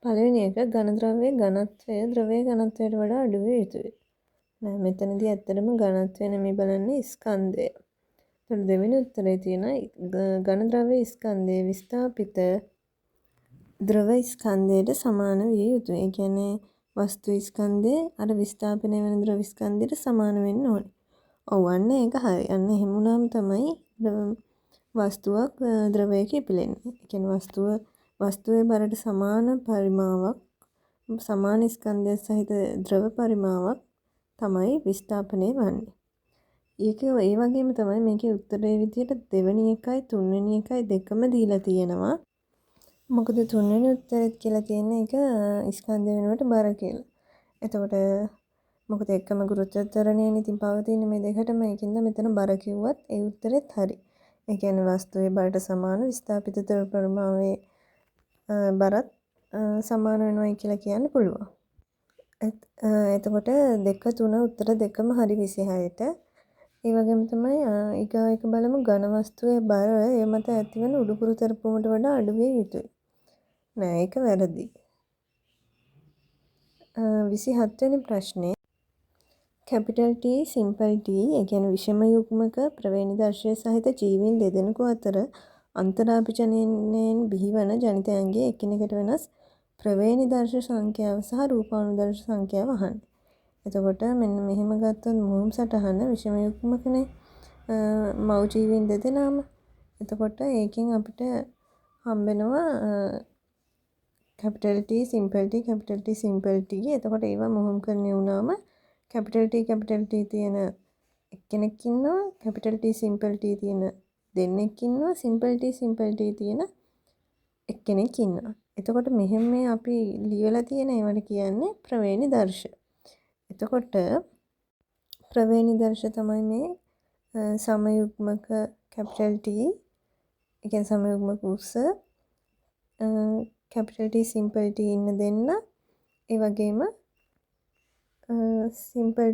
පළවෙනි එක ඝන ද්‍රව්‍යයේ ඝනත්වය ද්‍රවයේ ඝනත්වයට වඩා අඩු විය යුතුයි. නෑ මෙතනදී ඇත්තටම ඝනත්වය නෙමෙයි බලන්නේ ස්කන්ධය. ඒතර දෙවෙනි උත්තරේ තියෙනවා ඝන ද්‍රව්‍යයේ ස්කන්ධයේ විස්ථාපිත ද්‍රව ස්කන්ධයට සමාන විය යුතුයි. ඒ කියන්නේ වස්තු ස්කන්ධය අර විස්ථාපනය වෙන ද්‍රව ස්කන්ධයට සමාන වෙන්න ඕනේ. ඔව් අන්න ඒක හරි. අන්න එහෙම වුණාම තමයි වස්තුවක් ද්‍රවයක ඉපිලෙන්නේ. ඒ කියන්නේ වස්තුවේ බරට සමාන පරිමාවක් සමාන ස්කන්ධය සහිත ද්‍රව පරිමාවක් තමයි විස්ථාපනය වන්නේ. ඒක ඒ වගේම තමයි මේකේ උත්තරේ විදියට දෙවෙනි එකයි තුන්වෙනි එකයි දෙකම දීලා තියෙනවා. මොකද තුන්වෙනි උත්තරෙත් කියලා තියෙන්නේ ඒක ස්කන්ධ වෙනුවට බර කියලා. එතකොට මොකද එකම ගුරුත්වාකර්ෂණයනේ ඉතින් පවතින්නේ මේ දෙකටම. ඒකින්ද මෙතන බර කිව්වත් ඒ උත්තරෙත් හරි. ඒ කියන්නේ වස්තුවේ බරට සමාන විස්ථාපිත ද්‍රව පරිමාවේ බරත් සමාන වෙනවයි කියලා කියන්න පුළුවන්. එතකොට 2 3 උත්තර දෙකම හරි 26ට. ඒ වගේම තමයි ඊගා එක බලමු ඝන වස්තුවේ බර ඒ මත ඇතිවන උඩුකුරු තරපුමට වඩා අඩු විය යුතුයි. නෑ ඒක වැරදි. 27 වෙනි ප්‍රශ්නේ කැපිටල් T සිම්පල් T ඒ කියන්නේ විෂම යුග්මක ප්‍රවේණිදර්ශය සහිත ජීවීන් දෙදෙනෙකු අතර අන්තරාභිජනනයෙන් බිහිවන ජනිතයන්ගේ එකිනෙකට වෙනස් ප්‍රවේණිදර්ශ සංඛ්‍යාව සහ රූපානුදර්ශ සංඛ්‍යාව අහන්න. එතකොට මෙන්න මෙහෙම ගත්තොත් මුහුම් සටහන විෂම යුග්මකනේ මව් ජීවීන් දෙදෙනාම. එතකොට ඒකෙන් අපිට හම්බෙනවා capital T simple T capital T simple T. එතකොට ඒවා මුහුම් කරන්නේ වුණාම කැපිටල් T තියෙන එක්කෙනෙක් ඉන්නවා, කැපිටල් T සිම්පල් T තියෙන දෙන්නෙක් ඉන්නවා, සිම්පල් T තියෙන එක්කෙනෙක් ඉන්නවා. එතකොට මෙහෙම මේ අපි ලියලා තියෙන ඒවට කියන්නේ ප්‍රවේණිදර්ශ. එතකොට ප්‍රවේණිදර්ශ තමයි මේ සමයුග්මක කැපිටල් T ඒ කියන්නේ සමයුග්මක උස කැපිටල් T සිම්පල් T ඉන්න දෙන්න ඒ වගේම සිම්පල්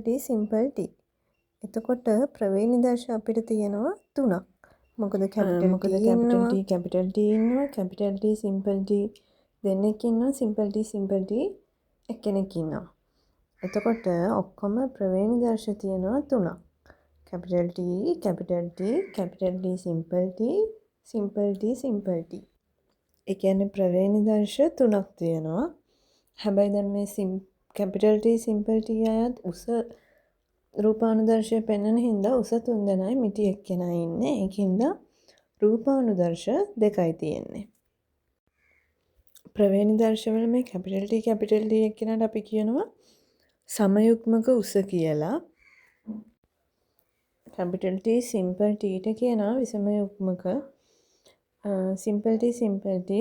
T. එතකොට ප්‍රවේණිදර්ශ අපිට තියෙනවා 3ක්. මොකද කැපිටල් T කැපිටල් T ඉන්නවා, කැපිටල් T සිම්පල් T දෙන්නෙක් ඉන්නවා, සිම්පල් T එක්කෙනෙක් ඉන්නවා. එතකොට ඔක්කොම ප්‍රවේණිදර්ශ තියෙනවා 3ක්. Capital T capital T simple T. ඒ කියන්නේ ප්‍රවේණිදර්ශ 3ක් තියෙනවා. හැබැයි දැන් මේ කැපිටල් T සිම්පල් T අයත් උස රූපානුදර්ශය පෙන්වන හින්දා උස 3 දෙනයි මිටි එක්කෙනයි ඉන්නේ. ඒකින්ද රූපානුදර්ශ 2යි තියෙන්නේ. ප්‍රවේණිදර්ශ වල මේ කැපිටල් T එක්කෙනාට අපි කියනවා සමයුග්මක උස කියලා. කැපිටල් T සිම්පල් Tට කියනවා විෂම යුග්මක සිම්පල් T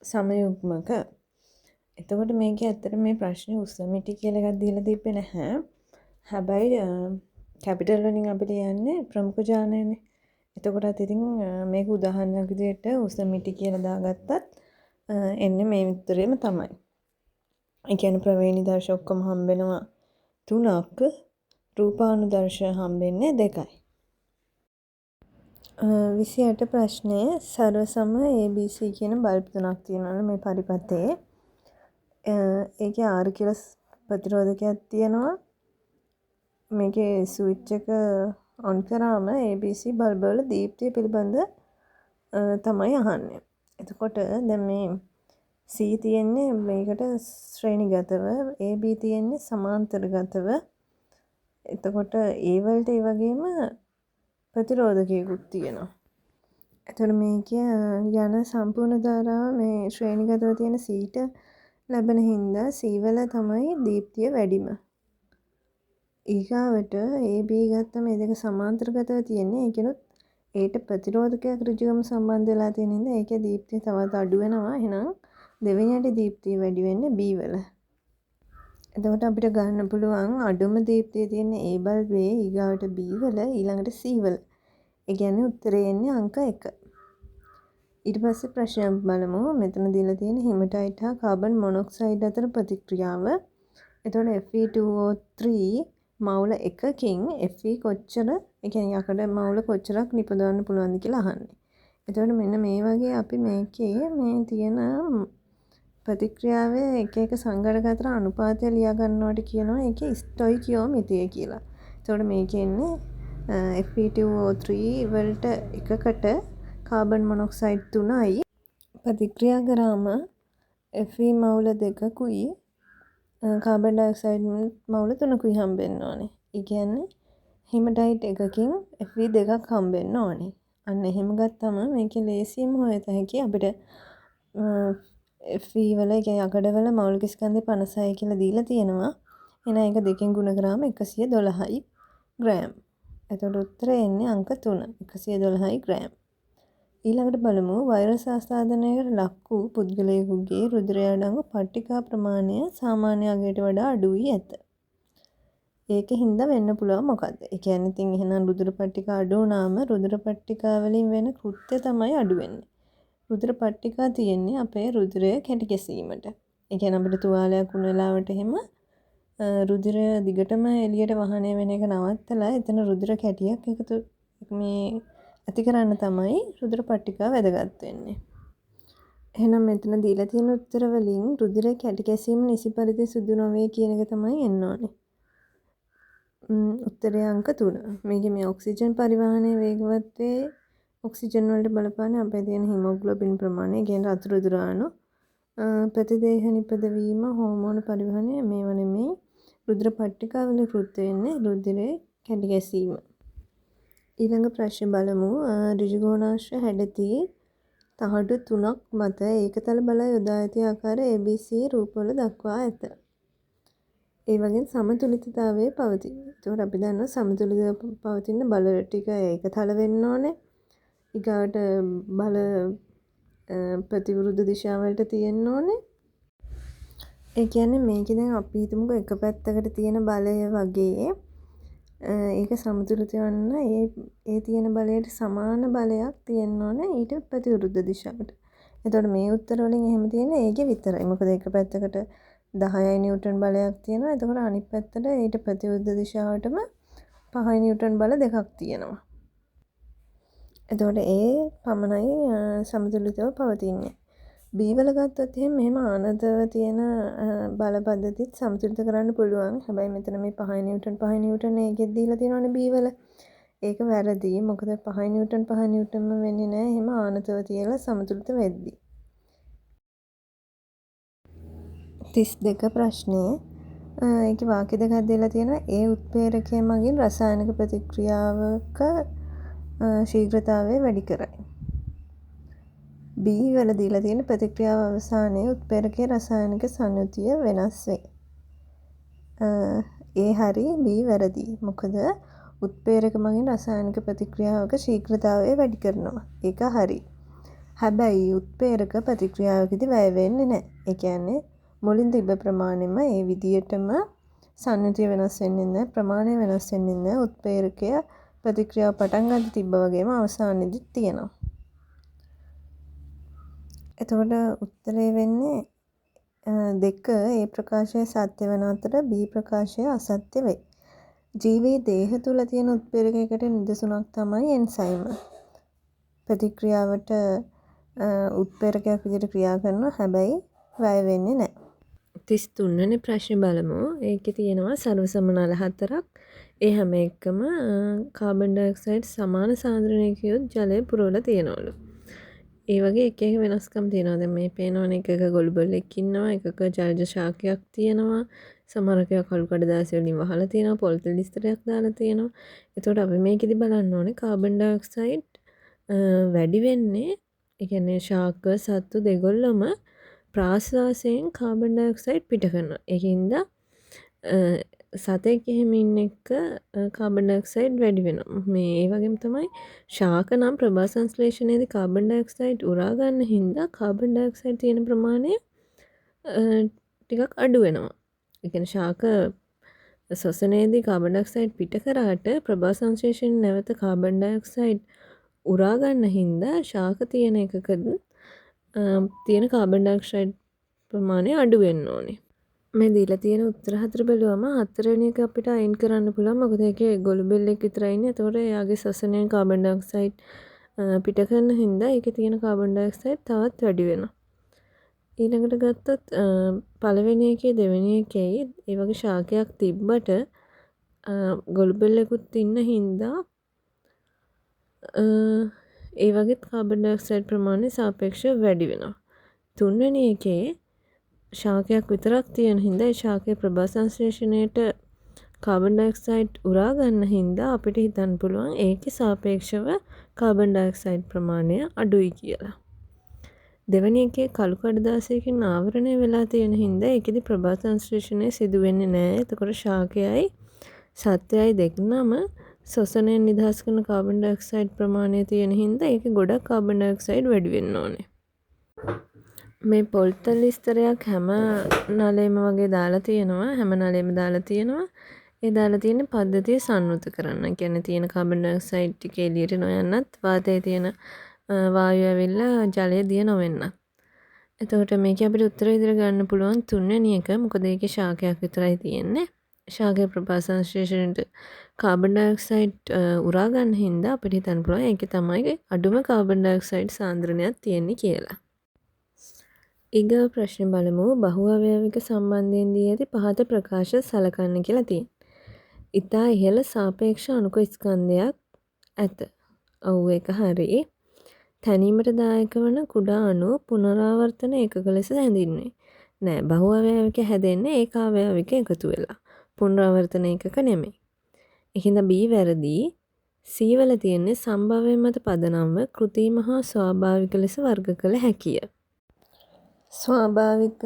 සමයුග්මක. එතකොට මේකේ ඇත්තට මේ ප්‍රශ්නේ උස මිටි කියලා එකක් දීලා තිබ්බේ නැහැ. හැබැයි කැපිටල් වලින් අපිට යන්නේ ප්‍රමුඛ ජානයනේ. එතකොටත් ඉතින් මේක උදාහරණයක් විදිහට උස මිටි කියලා දාගත්තත් එන්නේ මේ උත්තරේම තමයි. ඒ කියන්නේ ප්‍රවේණිදර්ශ ඔක්කොම හම්බෙනවා 3ක්, රූපානුදර්ශ හම්බෙන්නේ 2යි. 28 ප්‍රශ්නේ සර්ව සම ABC කියන බල්බ් 3ක් තියෙනවලු මේ පරිපථයේ. ඒකේ R කියලා ප්‍රතිරෝධකයක් තියෙනවා. මේකේ ස්විච් එක ඔන් කරාම ABC බල්බ් වල දීප්තිය පිළිබඳ තමයි අහන්නේ. එතකොට දැන් මේ C තියෙන්නේ මේකට ශ්‍රේණිගතව, AB තියෙන්නේ සමාන්තරගතව. එතකොට ඒ වලට ඒ වගේම ප්‍රතිරෝධකයකුත් තියෙනවා. එතකොට මේකේ යන සම්පූර්ණ ධාරාව මේ ශ්‍රේණිගතව තියෙන Cට ලැබෙන හින්දා C වල තමයි දීප්තිය වැඩිම. ඊගාවට AB ගත්ත මේ දෙක සමාන්තරගතව තියෙන්නේ. ඒකෙනුත් ඒට ප්‍රතිරෝධකයක් ඍජුවම සම්බන්ධ වෙලා තියෙන හින්දා ඒකේ දීප්තිය තවත් අඩු වෙනවා. එහෙනම් දෙවෙනියට දීප්තිය වැඩි වෙන්නේ B වල. එතකොට අපිට ගන්න පුළුවන් අඩුම දීප්තිය තියෙන A බල්බේ ඊගාවට B වල ඊළඟට C වල. ඒ කියන්නේ උත්තරේ එන්නේ අංක 1. ඊට පස්සේ ප්‍රශ්නයක් බලමු. මෙතන දීලා තියෙන හිමටයිට් හා කාබන් මොනොක්සයිඩ් අතර ප්‍රතික්‍රියාව. එතකොට Fe2O3 මවුල 1කින් Fe කොච්චර, ඒ කියන්නේ යකඩ මවුල කොච්චරක් නිපදවන්න පුළුවන්ද කියලා අහන්නේ. එතකොට මෙන්න මේ වගේ අපි මේකේ මේ තියෙන ප්‍රතික්‍රියාවේ එක එක සංඝටක අතර අනුපාතය ලියා ගන්නවට කියනවා ඒකේ ස්ටොයිකියෝමිතිය කියලා. එතකොට මේකේ ඉන්නේ Fe2O3 වලට එකකට කාබන් මොනොක්සයිඩ් 3යි ප්‍රතික්‍රියා කරාම Fe මවුල 2කුයි කාබන් ඩයොක්සයිඩ් මවුල 3කුයි හම්බෙන්න ඕනේ. ඒ කියන්නේ හිමටයිට් එකකින් Fe 2ක් හම්බෙන්න ඕනේ. අන්න එහෙම ගත්තම මේකේ ලේසියෙන්ම හොයත හැකි අපිට Fe වල යකඩවල මෞලික ස්කන්ධය 56 කියලා දීලා තියෙනවා. එහෙනම් ඒක 2කින් ගුණ කරාම 112යි ග්‍රෑම්. එතකොට උත්තරේ එන්නේ අංක 3 112යි ග්‍රෑම්. ඊළඟට බලමු වෛරස් ආස්වාදනයකට ලක් වූ පුද්ගලයෙකුගේ රුධිරය අඩංගු පට්ටිකා ප්‍රමාණය සාමාන්‍ය අගයට වඩා අඩු වී ඇත. ඒකින්ද වෙන්න පුළුවන් මොකද්ද? ඒ කියන්නේ ඉතින් එහෙනම් රුධිර පට්ටිකා අඩු වුණාම රුධිර පට්ටිකා වලින් වෙන කෘත්‍ය තමයි අඩු වෙන්නේ. රුධිර පට්ටිකා තියෙන්නේ අපේ රුධිරය කැටි ගැසීමට. ඒ කියන්නේ අපිට තුවාලයක් වුණ වෙලාවට එහෙම රුධිරය දිගටම එළියට වහනය වෙන එක නවත්තලා එතන රුධිර කැටියක් එකතු මේ ඇති කරන්න තමයි රුධිර පට්ටිකා වැදගත් වෙන්නේ. එහෙනම් මෙතන දීලා තියෙන උත්තර වලින් රුධිර කැටි ගැසීම නිසි පරිදි සිදු නොවේ කියන එක තමයි එන්න ඕනේ. උත්තරය අංක 3. මේකේ මේ ඔක්සිජන් පරිවහනය වේගවත් වේ. ඔක්සිජන් වලට බලපාන අපේ තියෙන හිමොග්ලොබින් ප්‍රමාණය, කියන්නේ රතු රුධිර අණු, ප්‍රතිදේහ නිපදවීම, හෝමෝන පරිවහනය මේව නෙමෙයි. රුධිර පට්ටිකාවල කෘත්‍ය වෙන්නේ රුධිරේ කැටි ගැසීම. ඊළඟ ප්‍රශ්න බලමු. ඍජුකෝණාශ්‍ර හැඩතී තහඩු 3ක් මත ඒකතල බල යොදා ඇති ආකාර ABC රූපවල දක්වා ඇත. ඒ වගේම සමතුලිතතාවයේ පවතී. ඒකට අපි දන්නවා සමතුලිතව පවතින බල ටික ඒකතල වෙන්න ඕනේ. ඊගාට බල ප්‍රතිවිරුද්ධ දිශාවලට තියෙන්න ඕනේ. ඒ කියන්නේ මේකේ දැන් අපි හිතමුකෝ එක පැත්තකට තියෙන බලය වගේ ඒක සමතුලිත වෙන්න ඒ තියෙන බලයට සමාන බලයක් තියෙන්න ඕනේ ඊට ප්‍රතිවිරුද්ධ දිශාවට. එතකොට මේ උත්තර වලින් එහෙම තියෙන්නේ ඒකේ විතරයි. මොකද එක පැත්තකට 10යි නිව්ටන් බලයක් තියෙනවා. එතකොට අනිත් පැත්තට ඊට ප්‍රතිවිරුද්ධ දිශාවටම 5යි නිව්ටන් බල දෙකක් තියෙනවා. එතකොට ඒ පමණයි සමතුලිතව පවතින්නේ. B වල ගත්තොත් එහෙනම් මෙහෙම ආනතව තියෙන බල පද්ධතිත් සමතුලිත කරන්න පුළුවන්. හැබැයි මෙතන මේ 5 නිව්ටන් ඒකෙත් දීලා තියෙනවානේ B වල. ඒක වැරදි. මොකද 5 නිව්ටන්ම වෙන්නේ නැහැ. එහෙම ආනතව තියලා සමතුලිත වෙද්දී. 32 ප්‍රශ්නේ ඒකේ වාක්‍ය දෙකක් දීලා තියෙනවා. ඒ උත්ප්‍රේරකය මගින් රසායනික ප්‍රතික්‍රියාවක ශීඝ්‍රතාවය වැඩි කරයි. B වල දීලා තියෙන ප්‍රතික්‍රියාව අවසානයේ උත්ප්‍රේරකයේ රසායනික සංයුතිය වෙනස් වේ. ඒ හරි B වැරදි. මොකද උත්ප්‍රේරක මගින් රසායනික ප්‍රතික්‍රියාවක ශීඝ්‍රතාවය වැඩි කරනවා. ඒක හරි. හැබැයි උත්ප්‍රේරක ප්‍රතික්‍රියාවකදී වැය වෙන්නේ නැහැ. ඒ කියන්නේ මුලින් තිබ්බ ප්‍රමාණයම ඒ විදියටම සංයුතිය වෙනස් වෙන්නේ නැහැ. ප්‍රමාණය වෙනස් වෙන්නේ නැහැ. උත්ප්‍රේරකය ප්‍රතික්‍රියාව පටන් ගන්න තිබ්බ වගේම අවසානයේදීත් තියෙනවා. එතකොට උත්තරේ වෙන්නේ 2. ඒ ප්‍රකාශය සත්‍ය වන අතර B ප්‍රකාශය අසත්‍ය වේ. ජීවී දේහ තුල තියෙන උත්ප්‍රේරකයකට නිදසුනක් තමයි එන්සයිම. ප්‍රතික්‍රියාවට උත්ප්‍රේරකයක් විදිහට ක්‍රියා කරනවා. හැබැයි වැය වෙන්නේ නැහැ. 33 වෙනි ප්‍රශ්නේ බලමු. ඒකේ තියෙනවා සර්වසමනල 4ක්. ඒ හැම එකම කාබන් ඩයොක්සයිඩ් සමාන සාන්ද්‍රණයකියොත් ජලය පුරවලා තියෙනවලු. ඒ වගේ එක එක වෙනස්කම් තියෙනවා. දැන් මේ පේනවනේ එකක ගොළු බල්ලෙක් ඉන්නවා, එකක ජලජ ශාකයක් තියෙනවා, සමහරක කළු කඩදාසි වලින් වහලා තියෙනවා, පොල් තෙල් ස්තරයක් දාලා තියෙනවා. එතකොට අපි මේකෙදි බලන්න ඕනේ කාබන් ඩයොක්සයිඩ් වැඩි වෙන්නේ, ඒ කියන්නේ ශාක සත්තු දෙගොල්ලම ප්‍රාශ්වාසයෙන් කාබන් ඩයොක්සයිඩ් පිට කරනවා. ඒකින්ද සතෙක් එහෙම ඉන්න එක කාබන් ඩයොක්සයිඩ් වැඩි වෙනවා. මේ ඒ වගේම තමයි ශාක නම් ප්‍රභා සංශ්ලේෂණයේදී කාබන් ඩයොක්සයිඩ් උරා ගන්න හින්දා කාබන් ඩයොක්සයිඩ් තියෙන ප්‍රමාණය ටිකක් අඩු වෙනවා. ඒ කියන්නේ ශාක ශ්වසනයේදී කාබන් ඩයොක්සයිඩ් පිට කරාට ප්‍රභා සංශ්ලේෂණයෙන් නැවත කාබන් ඩයොක්සයිඩ් උරා ගන්න හින්දා ශාක තියෙන එකකදී තියෙන කාබන් ඩයොක්සයිඩ් ප්‍රමාණය අඩු වෙන්න ඕනේ. මේ දීලා තියෙන උත්තර 4 බැලුවම 4 වෙනි එක අපිට අයින් කරන්න පුළුවන්. මොකද ඒකේ ගොළු බෙල්ලෙක් විතරයි ඉන්නේ. ඒතකොට එයාගේ ශ්වසනයෙන් කාබන් ඩයොක්සයිඩ් පිට කරන හින්දා ඒකේ තියෙන කාබන් ඩයොක්සයිඩ් තවත් වැඩි වෙනවා. ඊළඟට ගත්තොත් පළවෙනි එකේ දෙවෙනි එකේ ඒ වගේ ශාකයක් තිබ්බට ගොළු බෙල්ලෙකුත් ඉන්න හින්දා ඒ වගේත් කාබන් ඩයොක්සයිඩ් ප්‍රමාණය සාපේක්ෂව වැඩි වෙනවා. තුන්වෙනි එකේ ශාකයක් විතරක් තියෙන හින්දා ඒ ශාකයේ ප්‍රභා සංශ්ලේෂණයට කාබන් ඩයොක්සයිඩ් උරා ගන්න හින්දා අපිට හිතන්න පුළුවන් ඒකේ සාපේක්ෂව කාබන් ඩයොක්සයිඩ් ප්‍රමාණය අඩුයි කියලා. දෙවෙනි එකේ කළු කඩදාසියකින් ආවරණය වෙලා තියෙන හින්දා ඒකෙදි ප්‍රභා සංශ්ලේෂණය සිදු වෙන්නේ නැහැ. එතකොට ශාකයයි සත්වයයි දෙකනම ශ්වසනයෙන් නිදහස් කරන කාබන් ඩයොක්සයිඩ් ප්‍රමාණය තියෙන හින්දා ඒකේ ගොඩක් කාබන් ඩයොක්සයිඩ් වැඩි වෙන්න ඕනේ. මේ පොල්තල් ස්තරයක් හැම නලෙම වගේ දාලා තියෙනවා. හැම නලෙම දාලා තියෙනවා. ඒ දාලා තියෙන පද්ධතිය සංවෘත කරන්න. කියන්නේ තියෙන කාබන් ඩයොක්සයිඩ් ටික එළියට නොයන්නත් වාතයේ තියෙන වායුව ඇවිල්ලා ජලය දිය නොවෙන්න. එතකොට මේක අපිට උත්තර විදිහට ගන්න පුළුවන් තුන්වෙනි එක. මොකද ඒකේ ශාකයක් විතරයි තියෙන්නේ. ශාකයේ ප්‍රභා සංශ්ලේෂණයට කාබන් ඩයොක්සයිඩ් උරා ගන්න හින්දා අපිට හිතන්න පුළුවන් ඒකේ තමයි අඩුම කාබන් ඩයොක්සයිඩ් සාන්ද්‍රණයක් තියෙන්නේ කියලා. ඊගා ප්‍රශ්න බලමු. බහු අවයවික සම්බන්ධයෙන් දී ඇති පහත ප්‍රකාශ සලකන්න කියලා තියෙනවා. ඉතා ඉහළ සාපේක්ෂ අණුක ස්කන්ධයක් ඇත. ඔව් ඒක හරි. තැනීමට දායක වන කුඩා අණු පුනරාවර්තන ඒකක ලෙස හැඳින්වේ. නෑ බහු අවයවික හැදෙන්නේ ඒක අවයවික එකතු වෙලා. පුනරාවර්තන ඒකක නෙමෙයි. ඒකින්ද B වැරදි. C වල තියෙන්නේ සම්භවය මත පදනම්ව කෘත්‍රිම හා ස්වාභාවික ලෙස වර්ග කළ හැකිය. ස්වාභාවික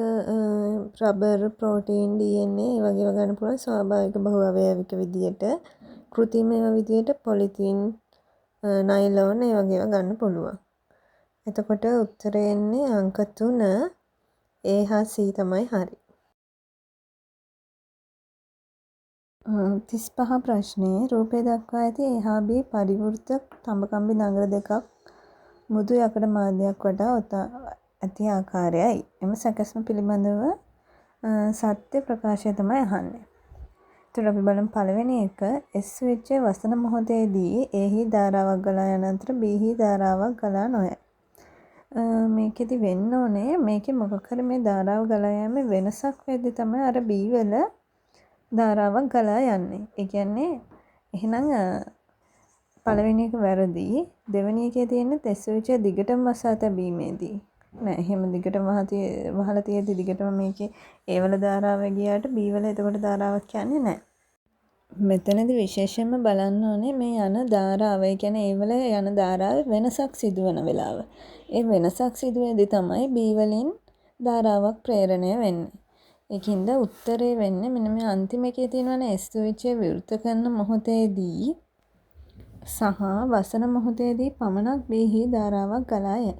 රබර් ප්‍රෝටීන් DNA ඒ වගේ ගන්න පුළුවන් ස්වාභාවික බහු අවයවික විදියට කෘත්‍රිම ඒවා විදියට පොලිතීන් නයිලෝන් ඒ වගේ ගන්න පුළුවන්. එතකොට උත්තරේ එන්නේ අංක 3 A හා C තමයි හරි. 35 ප්‍රශ්නේ රූපේ දක්වා ඇති A හා B පරිවෘත තඹකම්බි නගර දෙකක් මුදු යකඩ මාධ්‍යයක් වටා ඔතා ඇති ආකාරයයි. එම සැකස්ම පිළිබඳව සත්‍ය ප්‍රකාශය තමයි අහන්නේ. එතකොට අපි බලමු පළවෙනි එක S වෙච්ච වසන මොහොතේදී A හි ධාරාවක් ගලා යන අතර B හි ධාරාවක් ගලා නොයයි. මේකෙදි වෙන්න ඕනේ මේකේ මොකක් හරි මේ ධාරාව ගලා යෑමේ වෙනසක් වෙද්දි තමයි අර B වල ධාරාවක් ගලා යන්නේ. ඒ කියන්නේ එහෙනම් පළවෙනි එක වැරදි. දෙවෙනි එකේ තියෙන්නේ S වෙච්ච දිගටම වසා තැබීමේදී නෑ එහෙම දිගටම වහලා තියෙද්දි දිගටම මේකේ A වල ධාරාව ගියාට B වල එතකොට ධාරාවක් යන්නේ නෑ. මෙතනදී විශේෂයෙන්ම බලන්න ඕනේ මේ යන ධාරාව. ඒ කියන්නේ A වල යන ධාරාවේ වෙනසක් සිදුවන වෙලාව. ඒ වෙනසක් සිදුවේදී තමයි B වලින් ධාරාවක් ප්‍රේරණය වෙන්නේ. ඒකින්ද උත්තරේ වෙන්නේ මෙන්න මේ අන්තිම එකේ තියෙනවනේ S ස්විච්චය විවෘත කරන මොහොතේදී සහ වසන මොහොතේදී පමණක් B හි ධාරාවක් ගලා යයි.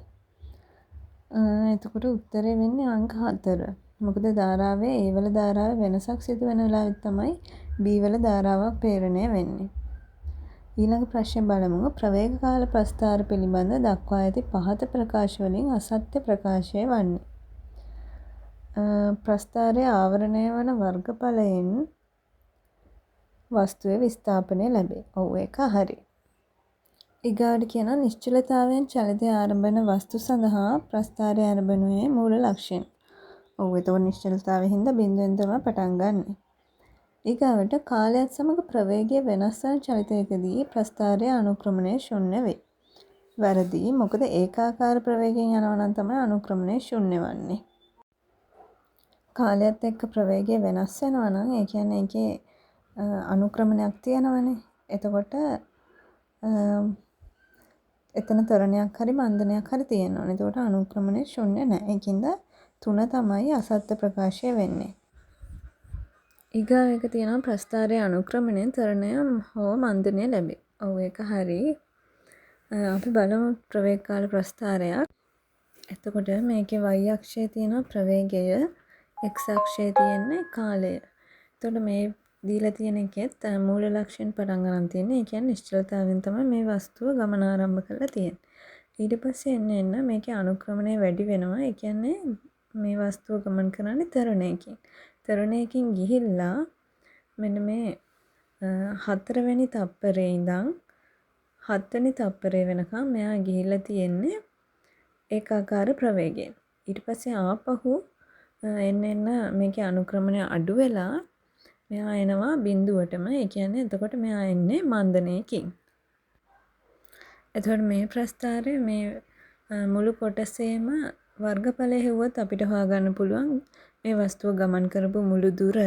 එතකොට උත්තරේ වෙන්නේ අංක 4. මොකද ධාරාවේ A වල ධාරාවේ වෙනසක් සිදු වෙන වෙලාවෙත් තමයි B වල ධාරාවක් ප්‍රේරණය වෙන්නේ. ඊළඟ ප්‍රශ්නේ බලමු. ප්‍රවේග කාල ප්‍රස්ථාර පිළිබඳ දක්වා ඇති පහත ප්‍රකාශ වලින් අසත්‍ය ප්‍රකාශය වන්නේ. ප්‍රස්ථාරයේ ආවරණය වන වර්ගඵලයෙන් වස්තුවේ විස්ථාපනය ලැබේ. ඔව් ඒක හරි. ඊගාට කියනවා නිශ්චලතාවයෙන් චලිතය ආරම්භන වස්තු සඳහා ප්‍රස්ථාරය ආරම්භනුවේ මූල ලක්ෂණ. ඔව් එතකොට නිශ්චලතාවයෙන් හින්දා බිඳුවෙන් තමයි පටන් ගන්නෙ. ඊගාවට කාලයත් සමග ප්‍රවේගය වෙනස් වන චලිතයකදී ප්‍රස්ථාරය අනුක්‍රමණය ශුන්‍ය වේ. වැරදි. මොකද ඒකාකාර ප්‍රවේගයෙන් යනවා නම් තමයි අනුක්‍රමණය ශුන්‍ය වන්නේ. කාලයත් එක්ක ප්‍රවේගය වෙනස් වෙනවා නම් ඒ කියන්නේ ඒකේ අනුක්‍රමණයක් තියෙනවනේ. එතකොට එතන තරණයක් හරි මන්දනයක් හරි තියෙනවා. එතකොට අනුක්‍රමණය ශුන්‍ය නැහැ. ඒකින්ද 3 තමයි අසත්‍ය ප්‍රකාශය වෙන්නේ. ඊගා එක තියෙනවා ප්‍රස්ථාරයේ අනුක්‍රමණයෙන් තරණය හෝ මන්දනය ලැබේ. ඔව් ඒක හරි. අපි බලමු ප්‍රවේග කාල ප්‍රස්ථාරයක්. එතකොට මේකේ y අක්ෂයේ තියෙන ප්‍රවේගය x අක්ෂයේ තියෙන්නේ කාලය. එතකොට මේ දීලා තියෙන එකෙත් මූල ලක්ෂණ පටන් ගන්න තියෙන්නේ. ඒ කියන්නේ නිශ්චලතාවයෙන් තමයි මේ වස්තුව ගමන ආරම්භ කරලා තියෙන්නේ. ඊට පස්සේ එන්න මේකේ අනුක්‍රමණය වැඩි වෙනවා. ඒ කියන්නේ මේ වස්තුව ගමන් කරන්නේ තරණයකින්. තරණයකින් ගිහිල්ලා මෙන්න මේ 4 වෙනි තප්පරේ ඉඳන් 7 වෙනි තප්පරේ වෙනකම් මෙයා ගිහිල්ලා තියෙන්නේ ඒකාකාර ප්‍රවේගයෙන්. ඊට පස්සේ ආපහු එන්න මේකේ අනුක්‍රමණය අඩු වෙලා මෙයා එනවා බිඳුවටම. ඒ කියන්නේ එතකොට මෙයා එන්නේ මන්දනයකින්. එතකොට මේ ප්‍රස්ථාරය මේ මුළු කොටසේම වර්ගඵලය හෙව්වොත් අපිට හොයාගන්න පුළුවන් මේ වස්තුව ගමන් කරපු මුළු දුර.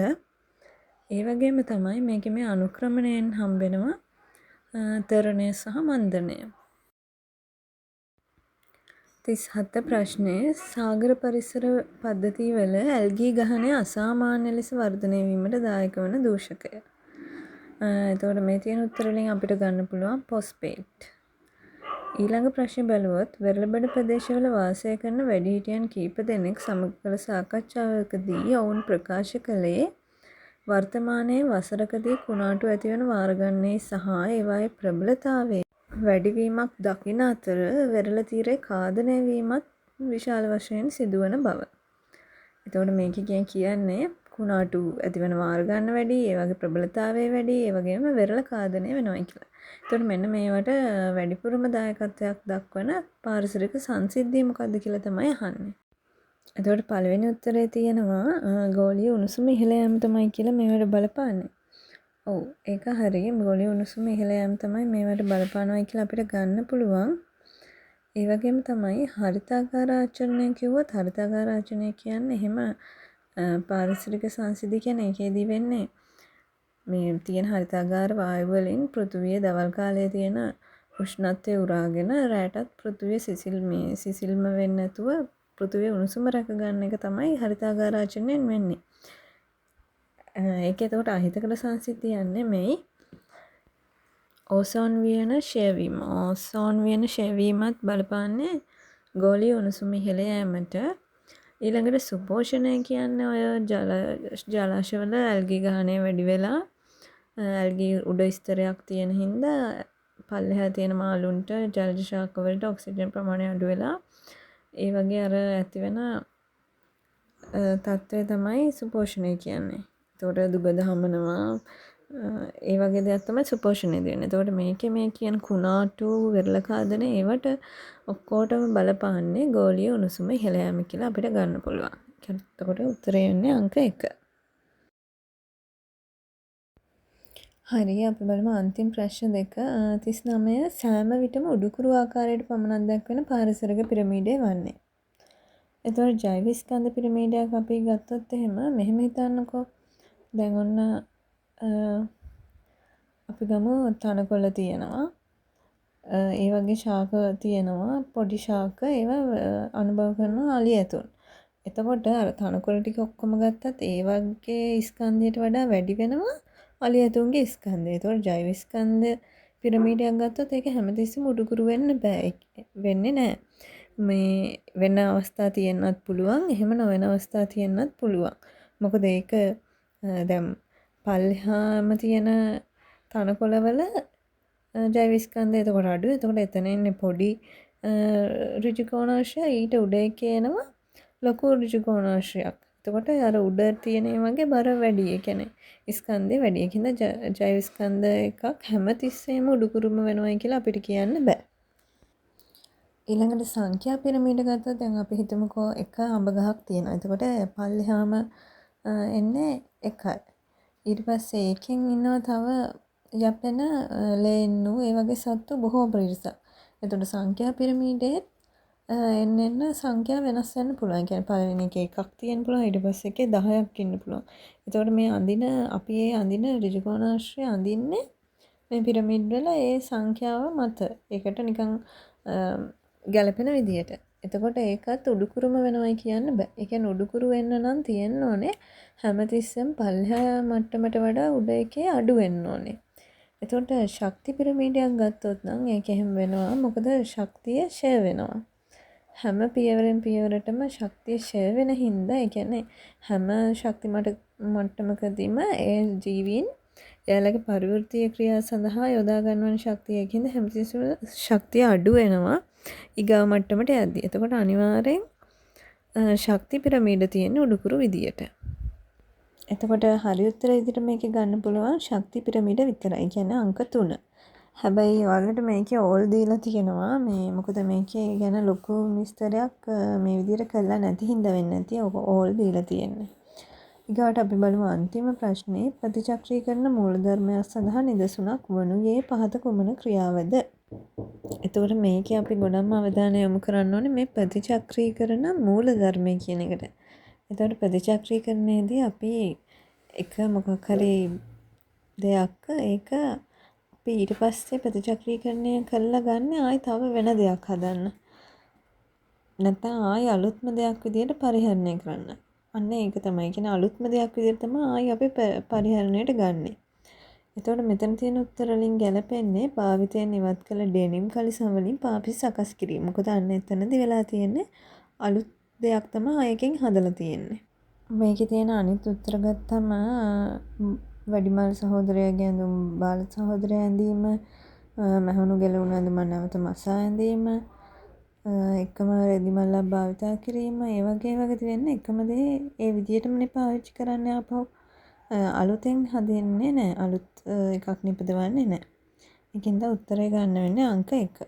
ඒ වගේම තමයි මේකේ මේ අනුක්‍රමණයෙන් හම්බෙනවා තරණය සහ මන්දනය. 37 ප්‍රශ්නයේ සාගර පරිසර පද්ධතිවල ඇල්ගී ගහනය අසාමාන්‍ය ලෙස වර්ධනය වීමට දායක වන දූෂකය. එතකොට මේ තියෙන උත්තර වලින් අපිට ගන්න පුළුවන් පොස්පේට්. ඊළඟ ප්‍රශ්නේ බලුවොත් වෙරළබඩ ප්‍රදේශවල වාසය කරන වැඩිහිටියන් කීප දෙනෙක් සමග කළ සාකච්ඡාවකදී ඔවුන් ප්‍රකාශ කළේ වර්තමානයේ වසරකදී කුණාටු ඇතිවන වාරගණයේ සහ ඒවායේ ප්‍රබලතාවයේ වැඩිවීමක් දකින අතර වෙරළ තීරයේ ඛාදනය වීමත් විශාල වශයෙන් සිදුවන බව. එතකොට මේකෙන් කියන්නේ කුණාටු ඇතිවන වාර ගන්න වැඩි, ඒ වගේ ප්‍රබලතාවය වැඩි, ඒ වගේම වෙරළ ඛාදනය වෙනවා කියලා. එතකොට මෙන්න මේවට වැඩිපුරම දායකත්වයක් දක්වන පාරිසරික සංසිද්ධිය මොකක්ද කියලා තමයි අහන්නේ. එතකොට පළවෙනි උත්තරේ තියෙනවා ගෝලීය උණුසුම ඉහළ යාම තමයි කියලා මේවට බලපාන්නේ. ඔව් ඒක හරි. ගෝලීය උණුසුම ඉහළ යාම තමයි මේවට බලපානවා කියලා අපිට ගන්න පුළුවන්. ඒ වගේම තමයි හරිතාගාර ආචරණය කිව්වොත් හරිතාගාර ආචරණය කියන්නේ එහෙම පාරිසරික සංසිද්ධිය කියන්නේ ඒකේදී වෙන්නේ මේ තියෙන හරිතාගාර වායු වලින් පෘථුවිය දවල් කාලයේ තියෙන උෂ්ණත්වය උරාගෙන රැටත් පෘථුවිය සිසිල්ම වෙන්නේ නැතුව පෘථුවිය උණුසුම රැක ගන්න එක තමයි හරිතාගාර ආචරණයෙන් වෙන්නේ. ඒකේ එතකොට අහිතකර සංසිද්ධිය නෙමෙයි. ඕසෝන් වියන ෂේවීම. ඕසෝන් වියන ෂේවීමත් බලපාන්නේ ගෝලීය උණුසුම ඉහළ යෑමට. ඊළඟට සුපෝෂණය කියන්නේ ඔය ජලාශවල ඇල්ගී ගහනය වැඩි වෙලා ඇල්ගී උඩ ස්තරයක් තියෙන හින්දා පල්ලෙහා තියෙන මාළුන්ට ජලජ ශාක වලට ඔක්සිජන් ප්‍රමාණය අඩු වෙලා ඒ වගේ අර ඇති වෙන තත්ත්වය තමයි සුපෝෂණය කියන්නේ. එතකොට දුගඳ හමනවා ඒ වගේ දෙයක් තමයි සුපෝෂණය දෙන්නේ. එතකොට මේකේ මේ කියන කුණාටු වෙරළ ඛාදන ඒවට ඔක්කොටම බලපාන්නේ ගෝලීය උණුසුම ඉහළ යාම කියලා අපිට ගන්න පුළුවන්. එතකොට උත්තරය වෙන්නේ අංක 1. හරි අපි බලමු අන්තිම ප්‍රශ්න දෙක. 39 සෑම විටම උඩුකුරු ආකාරයට පමණක් දක්වන පාරිසරික පිරමීඩය වන්නේ. එතකොට ජෛව ස්කන්ධ පිරමීඩයක් අපි ගත්තොත් එහෙම මෙහෙම හිතන්නකෝ. දැන් ඔන්න අපි ගමු තනකොළ තියෙනවා. ඒ වගේ ශාක තියෙනවා. පොඩි ශාක ඒවා අනුභව කරන අලි ඇතුන්. එතකොට අර තනකොළ ටික ඔක්කොම ගත්තත් ඒ වගේ ස්කන්ධයට වඩා වැඩි වෙනවා අලි ඇතුන්ගේ ස්කන්ධය. එතකොට ජෛව ස්කන්ධ පිරමීඩයක් ගත්තොත් ඒක හැමතිස්සෙම උඩුකුරු වෙන්න බෑ. වෙන්නේ නැහැ. මේ වෙන අවස්ථා තියෙන්නත් පුළුවන්. එහෙම නොවන අවස්ථා තියෙන්නත් පුළුවන්. මොකද ඒක දැන් පල්ලෙහාම තියෙන තනකොළවල ජෛව ස්කන්ධය එතකොට අඩු. එතකොට එතන ඉන්නේ පොඩි ඍජු කෝණාංශය ඊට උඩ එකේ එනවා ලොකු ඍජු කෝණාංශයක්. එතකොට අර උඩ තියෙන වගේ බර වැඩි. ඒ කියන්නේ ස්කන්ධය වැඩි. ඒකින්ද ජෛව ස්කන්ධ එකක් හැමතිස්සෙම උඩුකුරුම වෙනවයි කියලා අපිට කියන්න බෑ. ඊළඟට සංඛ්‍යා පිරමීඩ ගත්තොත් දැන් අපි හිතමුකෝ එක අඹ ගහක් තියෙනවා. එතකොට පල්ලෙහාම එන්නේ එකයි. ඊට පස්සේ ඒකෙන් ඉන්නවා තව යැපෙන ලේන්නු ඒ වගේ සත්තු බොහෝ පිරිසක්. එතකොට සංඛ්‍යා පිරමීඩයේ එන්න සංඛ්‍යා වෙනස් වෙන්න පුළුවන්. ඒ කියන්නේ පළවෙනි එකේ එකක් තියෙන්න පුළුවන්. ඊට පස්සේ එකේ 10ක් ඉන්න පුළුවන්. එතකොට මේ අපි මේ අඳින ඍජු කෝණාංශය අඳින්නේ මේ පිරමීඩ් වල ඒ සංඛ්‍යාව මත. ඒකට නිකන් ගැලපෙන විදියට. එතකොට ඒකත් උඩුකුරුම වෙනවයි කියන්න බෑ. ඒ කියන්නේ උඩුකුරු වෙන්න නම් තියෙන්න ඕනේ හැමතිස්සෙම පල්ලෙහා මට්ටමට වඩා උඩ එකේ අඩු වෙන්න ඕනේ. එතකොට ශක්ති පිරමීඩයක් ගත්තොත් නම් ඒක එහෙම වෙනවා. මොකද ශක්තිය ෂය වෙනවා. හැම පියවරෙන් පියවරටම ශක්තිය ෂය වෙන හින්දා ඒ කියන්නේ හැම ශක්ති මට්ටමකදීම ඒ ජීවීන් එයාලගේ පරිවෘත්තීය ක්‍රියා සඳහා යොදා ගන්නවන ශක්තියකින්ද හැමතිස්සෙම ශක්තිය අඩු වෙනවා ඊගාව මට්ටමට යද්දී. එතකොට අනිවාර්යෙන් ශක්ති පිරමීඩ තියෙන උඩුකුරු විදියට. එතකොට හරි උත්තරය විදිහට මේක ගන්න පුළුවන් ශක්ති පිරමීඩ විතරයි. කියන්නේ අංක 3. හැබැයි ඔයාලට මේකේ ඕල් දීලා තියෙනවා. මේ මොකද මේකේ ගැන ලොකු විස්තරයක් මේ විදිහට කරලා නැති හින්දා වෙන්නේ නැති. ඔක ඕල් දීලා තියෙන්නේ. ඊගාට අපි බලමු අන්තිම ප්‍රශ්නේ ප්‍රතිචක්‍රීකරණ මූලධර්මයක් සඳහා නිදසුනක් වනුයේ පහත කුමන ක්‍රියාවද? එතකොට මේකේ අපි ගොඩක්ම අවධානය යොමු කරන්න ඕනේ මේ ප්‍රතිචක්‍රීකරණ මූල ධර්මය කියන එකට. එතකොට ප්‍රතිචක්‍රීකරණයේදී අපි එක මොකක් හරි දෙයක් ඒක අපි ඊට පස්සේ ප්‍රතිචක්‍රීකරණය කරලා ගන්න ආයි තව වෙන දෙයක් හදන්න. නැත්නම් ආයි අලුත්ම දෙයක් විදියට පරිහරණය කරන්න. අන්න ඒක තමයි. කියන්නේ අලුත්ම දෙයක් විදියට තමයි ආයි අපි පරිහරණයට ගන්නෙ. එතකොට මෙතන තියෙන උත්තර වලින් ගැලපෙන්නේ භාවිතයෙන් ඉවත් කළ ඩෙනිම් කලිසම් වලින් පාපිස් සකස් කිරීම. මොකද අන්න එතනදී වෙලා තියෙන්නේ අලුත් දෙයක් තමයි ආයකින් හදලා තියෙන්නේ. මේකේ තියෙන අනිත් උත්තර ගත්තම වැඩිමල් සහෝදරයාගේ ඇඳුම් බාල සහෝදරයා ඇඳීම, මහණු ගැලවුණු ඇඳුම නැවත මසා ඇඳීම, එකම රෙදිමල්ලක් භාවිතා කිරීම, ඒ වගේ තියෙන්නේ එකම දේ ඒ විදියටමනේ පාවිච්චි කරන්න ආපහු. අලුතෙන් හදින්නේ නැහැ. අලුත් එකක් නිපදවන්නේ නැහැ. ඒකින්ද උත්තරය ගන්න වෙන්නේ අංක 1.